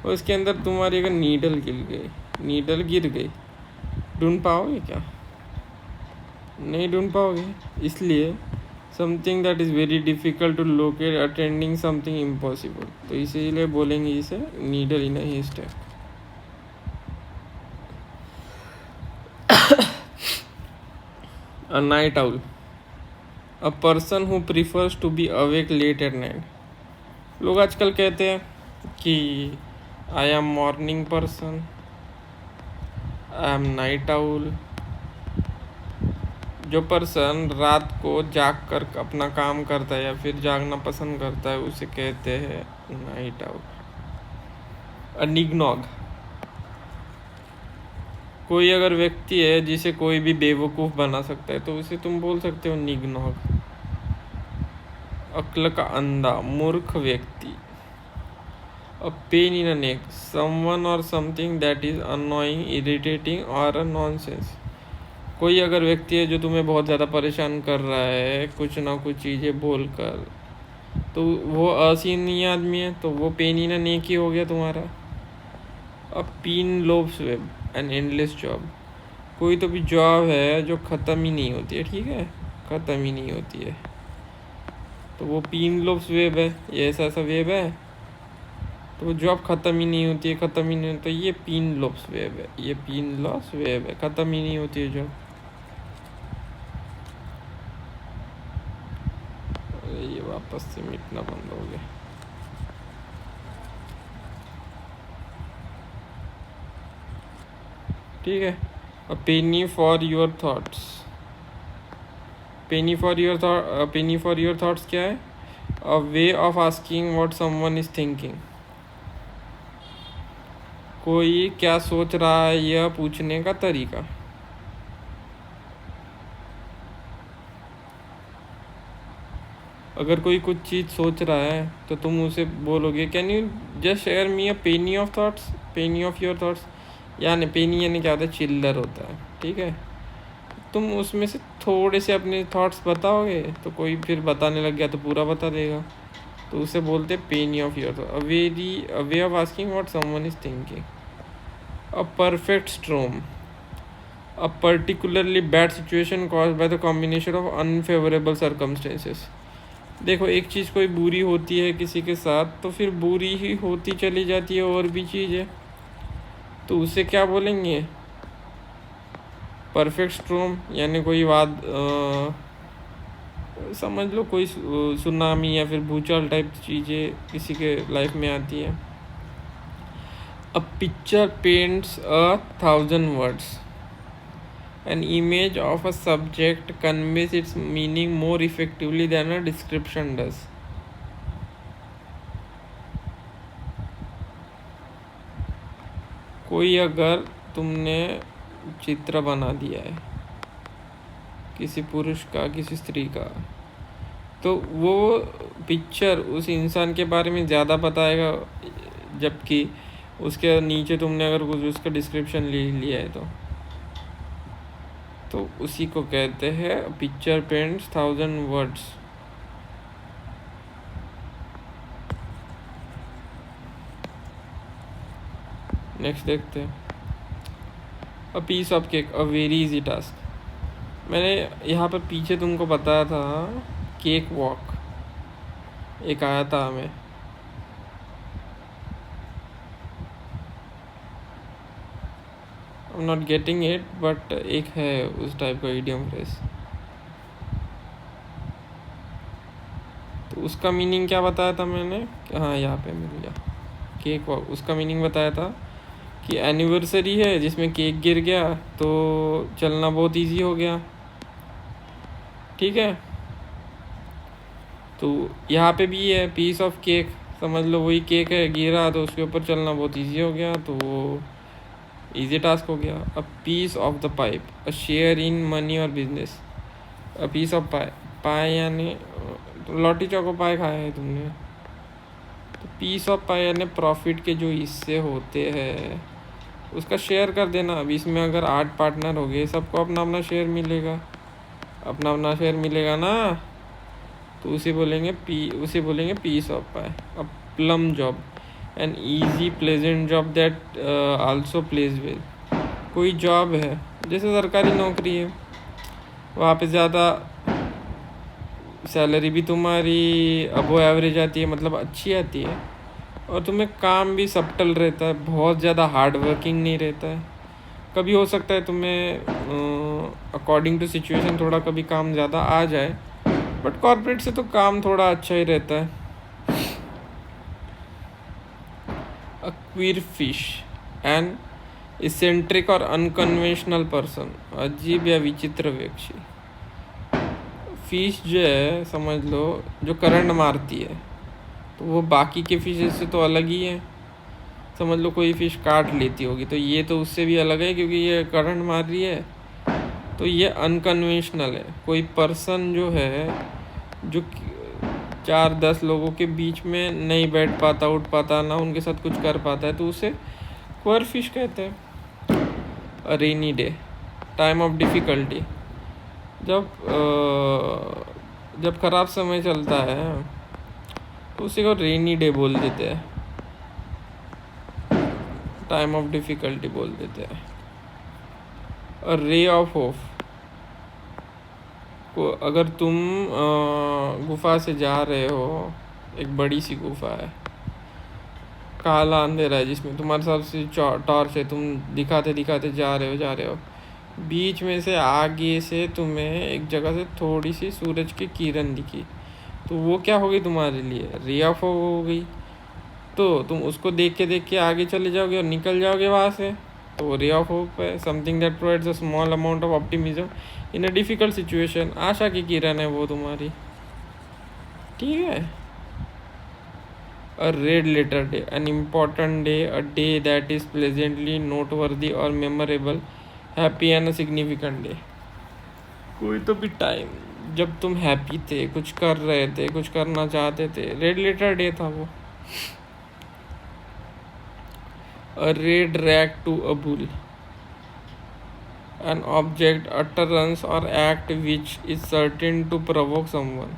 Speaker 1: और इसके अंदर तुम्हारी अगर नीडल गिर गई, ढूंढ पाओगे क्या? नहीं ढूंढ पाओगे. इसलिए something that is very difficult to locate, attending something impossible, तो इसीलिए बोलेंगे इसे needle in a haystack. A night owl, a person who prefers to be awake late at night. लोग आजकल कहते हैं कि I am morning person, I am night owl. जो पर्सन रात को जाग कर अपना काम करता है या फिर जागना पसंद करता है, उसे कहते हैं नाइट आउल. अ निग्नॉग, कोई अगर व्यक्ति है जिसे कोई भी बेवकूफ़ बना सकता है, तो उसे तुम बोल सकते हो निग्नॉग. अक्ल का अंधा, मूर्ख व्यक्ति. A pain in a neck, someone or something that is annoying, irritating or a nonsense. कोई अगर व्यक्ति है जो तुम्हें बहुत ज़्यादा परेशान कर रहा है कुछ ना कुछ चीज़ें बोलकर, तो वो असीनीय आदमी है, तो वो पेन इन अ नेक ही हो गया तुम्हारा. अब pin lobes web, an endless job. कोई तो भी जॉब है जो ख़त्म ही नहीं होती है, ठीक है, ख़त्म ही नहीं होती है, तो वो पिन लोब्स वेब है. ये ऐसा वेब है, तो वो जॉब ख़त्म ही नहीं होती है, तो ये पिन लॉस वेब है, ख़त्म ही नहीं होती है जॉब. ये वापस से मिटना बंद हो गया. ठीक है. A penny for your thoughts. Penny for your thoughts क्या है? A way of asking what someone is thinking. कोई क्या सोच रहा है यह पूछने का तरीका. अगर कोई कुछ चीज़ सोच रहा है तो तुम उसे बोलोगे can you just share me a Penney of your thoughts. यानी पेनी यानी क्या होता है, चिल्लर होता है, ठीक है. तुम उसमें से थोड़े से अपने थॉट्स बताओगे, तो कोई फिर बताने लग गया तो पूरा बता देगा, तो उसे बोलते penny of your thought. A way of asking what someone is thinking. A perfect storm, a particularly bad situation caused by the combination of unfavorable circumstances. देखो, एक चीज़ कोई बुरी होती है किसी के साथ, तो फिर बुरी ही होती चली जाती है और भी चीज़ें, तो उसे क्या बोलेंगे, परफेक्ट स्टॉर्म. यानी कोई समझ लो कोई सुनामी या फिर भूचाल टाइप चीज़ें किसी के लाइफ में आती है. A picture paints 1,000 words. An image of a subject conveys its meaning more effectively than a description does. कोई अगर तुमने चित्र बना दिया है किसी पुरुष का, किसी स्त्री का, तो वो पिक्चर उस इंसान के बारे में ज़्यादा बताएगा, जबकि उसके नीचे तुमने अगर कुछ उसका डिस्क्रिप्शन ले लिया है तो उसी को कहते हैं पिक्चर पेंट्स 1000 वर्ड्स। नेक्स्ट देखते हैं। A piece of cake a very easy task. मैंने यहाँ पर पीछे तुमको बताया था केक वॉक एक आया था हमें। I am not getting it, but एक है उस टाइप का इडियम फ्रेज। तो उसका मीनिंग क्या बताया था मैंने? हाँ, यहाँ पे मिल गया केक वॉक। उसका मीनिंग बताया था कि एनिवर्सरी है जिसमें केक गिर गया तो चलना बहुत इजी हो गया। ठीक है, तो यहाँ पे भी है पीस ऑफ केक, समझ लो वही केक है, गिरा तो उसके ऊपर चलना बहुत इजी हो गया, तो वो इजी टास्क हो गया। A piece of the pipe a share in money और business. A piece of pie, pie यानी लॉटी चौको पाई खाया है तुमने? तो पीस ऑफ पाई यानी प्रॉफिट के जो हिस्से होते हैं उसका शेयर कर देना। अब इसमें अगर 8 पार्टनर हो गए, सबको अपना अपना शेयर मिलेगा, अपना अपना शेयर मिलेगा ना, तो उसे बोलेंगे piece of pie. A plum job an easy pleasant job that also pays well. कोई जॉब है जैसे सरकारी नौकरी है, वहाँ पे ज़्यादा सैलरी भी तुम्हारी अबो एवरेज आती है, मतलब अच्छी आती है, और तुम्हें काम भी सब्टल रहता है, बहुत ज़्यादा हार्ड वर्किंग नहीं रहता है। कभी हो सकता है तुम्हें अकॉर्डिंग टू सिचुएशन थोड़ा कभी काम ज़्यादा आ जाए, बट कॉर्पोरेट से तो काम थोड़ा अच्छा ही रहता है। अ क्वीर फिश एन इसेंट्रिक और अनकन्वेंशनल पर्सन। अजीब या विचित्र व्यक्ति। फिश जो है समझ लो जो करंट मारती है, तो वो बाकी के फिशेज से तो अलग ही है। समझ लो कोई फिश काट लेती होगी, तो ये तो उससे भी अलग है क्योंकि ये करंट मार रही है, तो ये अनकन्वेंशनल है। कोई पर्सन जो है जो 4-10 लोगों के बीच में नहीं बैठ पाता, उठ पाता, ना उनके साथ कुछ कर पाता है, तो उसे क्वर फिश कहते हैं। Rainy day time of difficulty. जब ख़राब समय चलता है तो उसी को रेनी डे बोल देते हैं, टाइम ऑफ डिफ़िकल्टी बोल देते हैं। और रे ऑफ होप को, अगर तुम गुफा से जा रहे हो, एक बड़ी सी गुफा है, काला अंधेरा है जिसमें तुम्हारे साथ से टॉर्च है, तुम दिखाते दिखाते जा रहे हो, बीच में से आगे से तुम्हें एक जगह से थोड़ी सी सूरज की किरण दिखी, तो वो क्या हो गई तुम्हारे लिए? रे ऑफ होप हो गई। तो तुम उसको देख के आगे चले जाओगे और निकल जाओगे वहाँ से, तो वो रे ऑफ होप है। Something that provides a small amount of optimism in a difficult situation. आशा की किरण है वो तुम्हारी। ठीक है। A red letter day an important day, a day that is pleasantly noteworthy और memorable, happy and significant day. कोई तो भी टाइम जब तुम हैप्पी थे, कुछ कर रहे थे, कुछ करना चाहते थे, रेड लेटर डे था वो। A red rag to a bull, an object, utterance or act which is certain to provoke someone.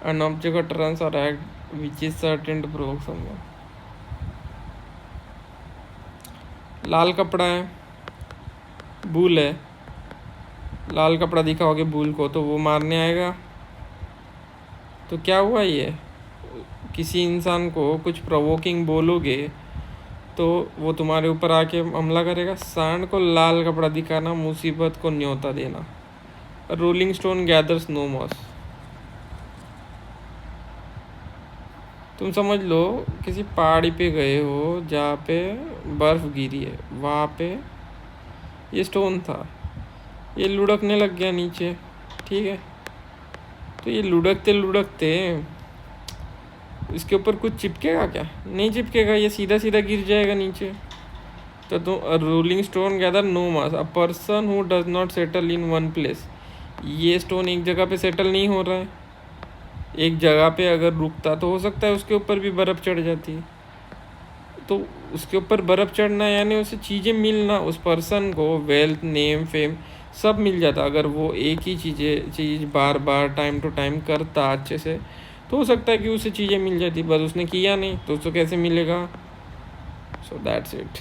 Speaker 1: An object, utterance or act which is certain to provoke someone. लाल कपड़ा है, bull है, लाल कपड़ा दिखाओगे bull को तो वो मारने आएगा। तो क्या हुआ? ये किसी इंसान को कुछ प्रोवोकिंग बोलोगे तो वो तुम्हारे ऊपर आके हमला करेगा। सांड को लाल कपड़ा दिखाना मुसीबत को न्योता देना। Rolling stone gathers no moss. तुम समझ लो किसी पहाड़ी पे गए हो जहाँ पे बर्फ़ गिरी है, वहाँ पे ये स्टोन था, ये लुढ़कने लग गया नीचे। ठीक है, तो ये लुढ़कते लुढ़कते इसके ऊपर कुछ चिपकेगा क्या? नहीं चिपकेगा, ये सीधा सीधा गिर जाएगा नीचे। तो rolling stone gather no moss, a person who does not settle in one place. ये स्टोन एक जगह पे सेटल नहीं हो रहा है, एक जगह पे अगर रुकता तो हो सकता है उसके ऊपर भी बर्फ़ चढ़ जाती। तो उसके ऊपर बर्फ़ चढ़ना यानी उसे चीज़ें मिलना, उस पर्सन को वेल्थ, नेम, फेम सब मिल जाता अगर वो एक ही चीज़ बार बार टाइम टू टाइम करता अच्छे से। तो हो सकता है कि उसे चीज़ें मिल जाती, बस उसने किया नहीं तो उसको कैसे मिलेगा? So that's it.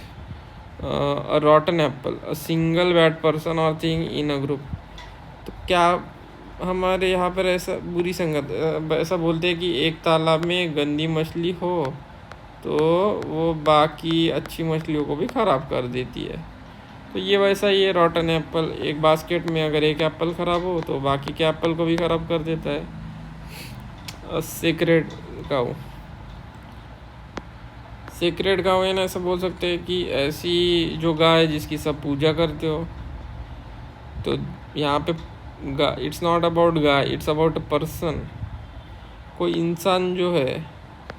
Speaker 1: A रॉटन Apple, a single bed person और थिंग इन अ ग्रुप। तो क्या हमारे यहाँ पर ऐसा बुरी संगत ऐसा बोलते हैं कि एक तालाब में गंदी मछली हो तो वो बाकी अच्छी मछलियों को भी ख़राब कर देती है। तो ये वैसा ही है रॉटन एप्पल, एक बास्केट में अगर एक एप्पल ख़राब हो तो बाकी के एप्पल को भी ख़राब कर देता है। सीक्रेट काऊ, सीक्रेट गाँव है ना, ऐसा बोल सकते हैं कि ऐसी जो गाय जिसकी सब पूजा करते हो। तो यहाँ पे it's not about guy, it's about a person. कोई इंसान जो है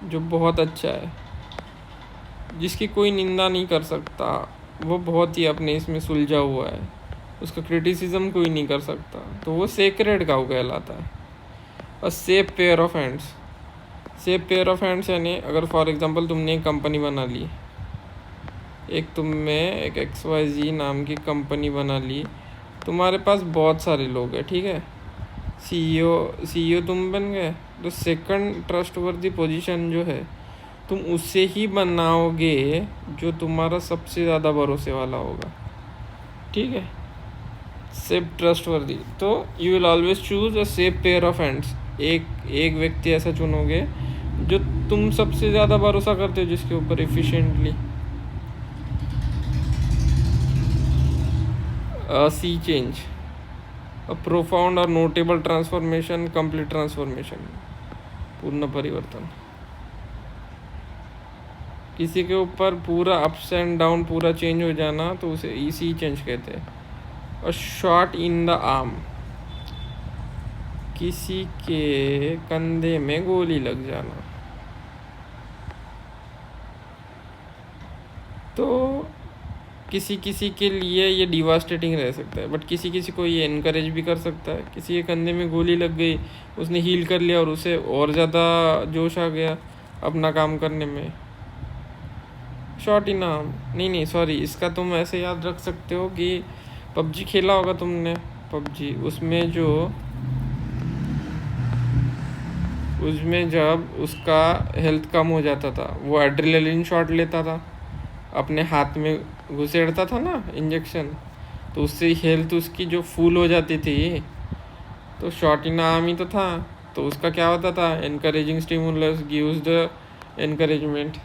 Speaker 1: जो बहुत अच्छा है, जिसकी कोई निंदा नहीं कर सकता, वो बहुत ही अपने इसमें सुलझा हुआ है, उसका क्रिटिसिज्म कोई नहीं कर सकता, तो वो सेक्रेड काऊ कहलाता है। A safe pair of hands, safe pair of hands यानी अगर फॉर एग्जांपल तुमने एक कंपनी बना ली, एक XYZ नाम की कंपनी बना ली, तुम्हारे पास बहुत सारे लोग हैं, ठीक है, CEO तुम बन गए, तो सेकंड ट्रस्टवर्दी पोजीशन जो है तुम उससे ही बनाओगे जो तुम्हारा सबसे ज़्यादा भरोसे वाला होगा, ठीक है, सेफ ट्रस्टवर्दी। तो you will always choose a safe pair of hands, एक व्यक्ति ऐसा चुनोगे जो तुम सबसे ज़्यादा भरोसा करते हो, जिसके ऊपर efficiently. Sea change, a profound और नोटेबल ट्रांसफॉर्मेशन, कंप्लीट ट्रांसफॉर्मेशन, पूर्ण परिवर्तन। किसी के ऊपर पूरा अप्स एंड डाउन पूरा चेंज हो जाना तो उसे सी चेंज कहते हैं। A shot in the arm, किसी के कंधे में गोली लग जाना। तो किसी के लिए ये डिवास्टेटिंग रह सकता है, बट किसी को ये इनकरेज भी कर सकता है। किसी के कंधे में गोली लग गई, उसने हील कर लिया और उसे और ज़्यादा जोश आ गया अपना काम करने में। शॉट इन आर्म, नहीं सॉरी, इसका तुम ऐसे याद रख सकते हो कि पबजी खेला होगा तुमने, पबजी, उसमें जब उसका हेल्थ कम हो जाता था वो एड्रेनलिन शॉट लेता था, अपने हाथ में घुसेड़ता था ना इंजेक्शन, तो उससे हेल्थ उसकी जो फुल हो जाती थी। तो शॉट इन आर्म ही तो था। तो उसका क्या होता था, encouraging stimulus gives the encouragement.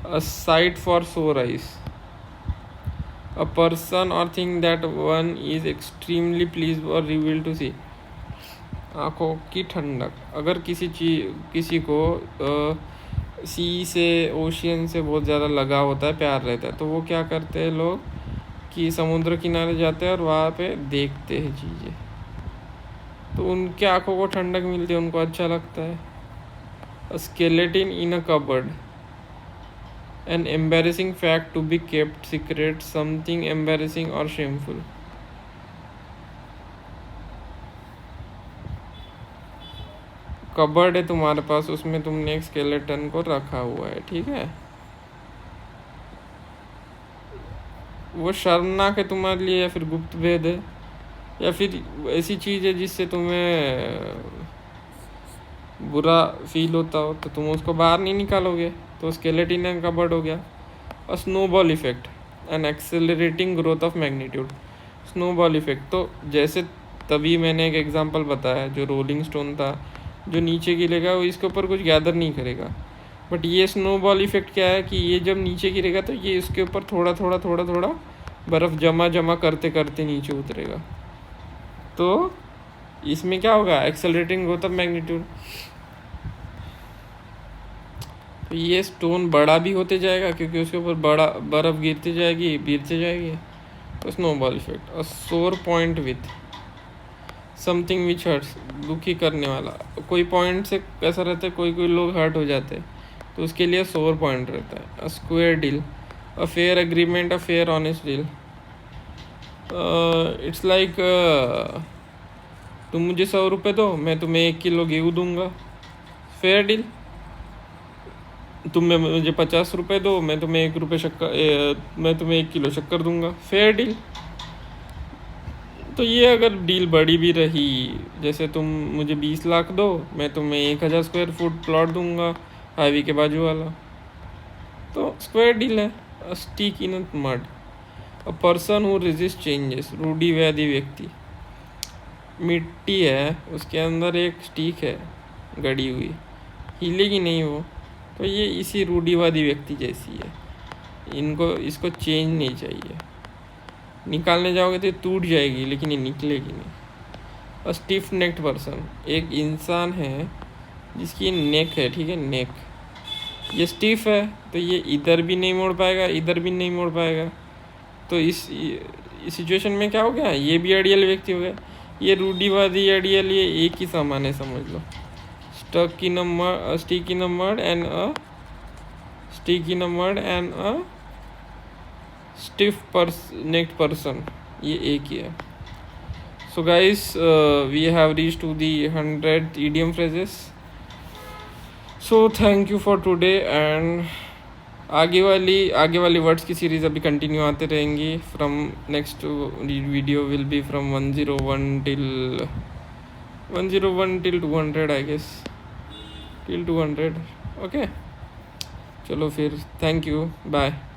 Speaker 1: A site for सोर आइज, अ पर्सन और thing that one is extremely please और रिवील टू सी। आँखों की ठंडक, अगर किसी को सी से, ओशियन से बहुत ज़्यादा लगाव होता है, प्यार रहता है, तो वो क्या करते हैं लोग कि समुद्र किनारे जाते हैं और वहाँ पे देखते हैं चीज़ें, तो उनके आँखों को ठंडक मिलती है, उनको अच्छा लगता है। Skeleton in a cupboard, an embarrassing fact to be kept secret, something embarrassing और शेमफुल। कबर्ड है तुम्हारे पास, उसमें तुमने एक स्केलेटन को रखा हुआ है, ठीक है, वो शर्मनाक है तुम्हारे लिए, या फिर गुप्त भेद है, या फिर ऐसी चीज़ है जिससे तुम्हें बुरा फील होता हो, तो तुम उसको बाहर नहीं निकालोगे, तो स्केलेटन कबर्ड हो गया। और snowball effect, an accelerating growth of magnitude. Snowball effect, तो जैसे तभी मैंने एक एग्जांपल बताया, जो रोलिंग स्टोन था, जो नीचे गिरेगा वो इसके ऊपर कुछ गैदर नहीं करेगा, बट ये स्नोबॉल इफेक्ट क्या है कि ये जब नीचे गिरेगा तो ये इसके ऊपर थोड़ा थोड़ा बर्फ़ जमा करते करते नीचे उतरेगा। तो इसमें क्या होगा, एक्सेलरेटिंग ग्रोथ ऑफ मैग्नीट्यूड। तो ये स्टोन बड़ा भी होते जाएगा क्योंकि उसके ऊपर बड़ा बर्फ़ गिरती जाएगी। तो snowball effect. A sore point with, something which hurts, दुखी करने वाला। कोई पॉइंट से कैसा रहता है, कोई कोई लोग हर्ट हो जाते हैं तो उसके लिए सोर पॉइंट रहता है। A square deal, a fair agreement, a fair honest deal. It's like तुम मुझे 100 रुपये दो, मैं तुम्हें 1 किलो गेहूँ दूंगा, फेयर डील। तुम मुझे 50 रुपये दो, मैं तुम्हें 1 रुपये मैं तुम्हें 1 किलो शक्कर दूंगा, फेयर डील। तो ये अगर डील बड़ी भी रही, जैसे तुम मुझे 20 लाख दो, मैं तुम्हें 1000 स्क्वायर फुट प्लॉट दूंगा हाईवे के बाजू वाला, तो स्क्वायर डील है। A stick in mud, a person who resist changes, रूढ़िवादी व्यक्ति। मिट्टी है, उसके अंदर एक स्टिक है गड़ी हुई, हिलेगी नहीं वो, तो ये इसी रूढ़िवादी व्यक्ति जैसी है। इसको चेंज नहीं चाहिए, निकालने जाओगे तो ये टूट जाएगी लेकिन ये निकलेगी नहीं। अ स्टिफ नेक्ड पर्सन, एक इंसान है जिसकी नेक है, ठीक है, नेक ये स्टिफ है, तो ये इधर भी नहीं मोड़ पाएगा, इधर भी नहीं मोड़ पाएगा। तो इस सिचुएशन में क्या हो गया, ये भी आइडियल व्यक्ति हो गया, ये रूढ़िवादी आइडियल, ये एक ही समान है, समझ लो। Stick in a mud and a stiff necked person, ये एक ही है। So guys, we have reach to the 100 idiom phrases. So thank you for today. And आगे वाली वर्ड्स की सीरीज अभी कंटिन्यू आते रहेंगी। From next video will be from 101 till 200 I guess, till 200। Okay, चलो फिर, थैंक यू, बाय।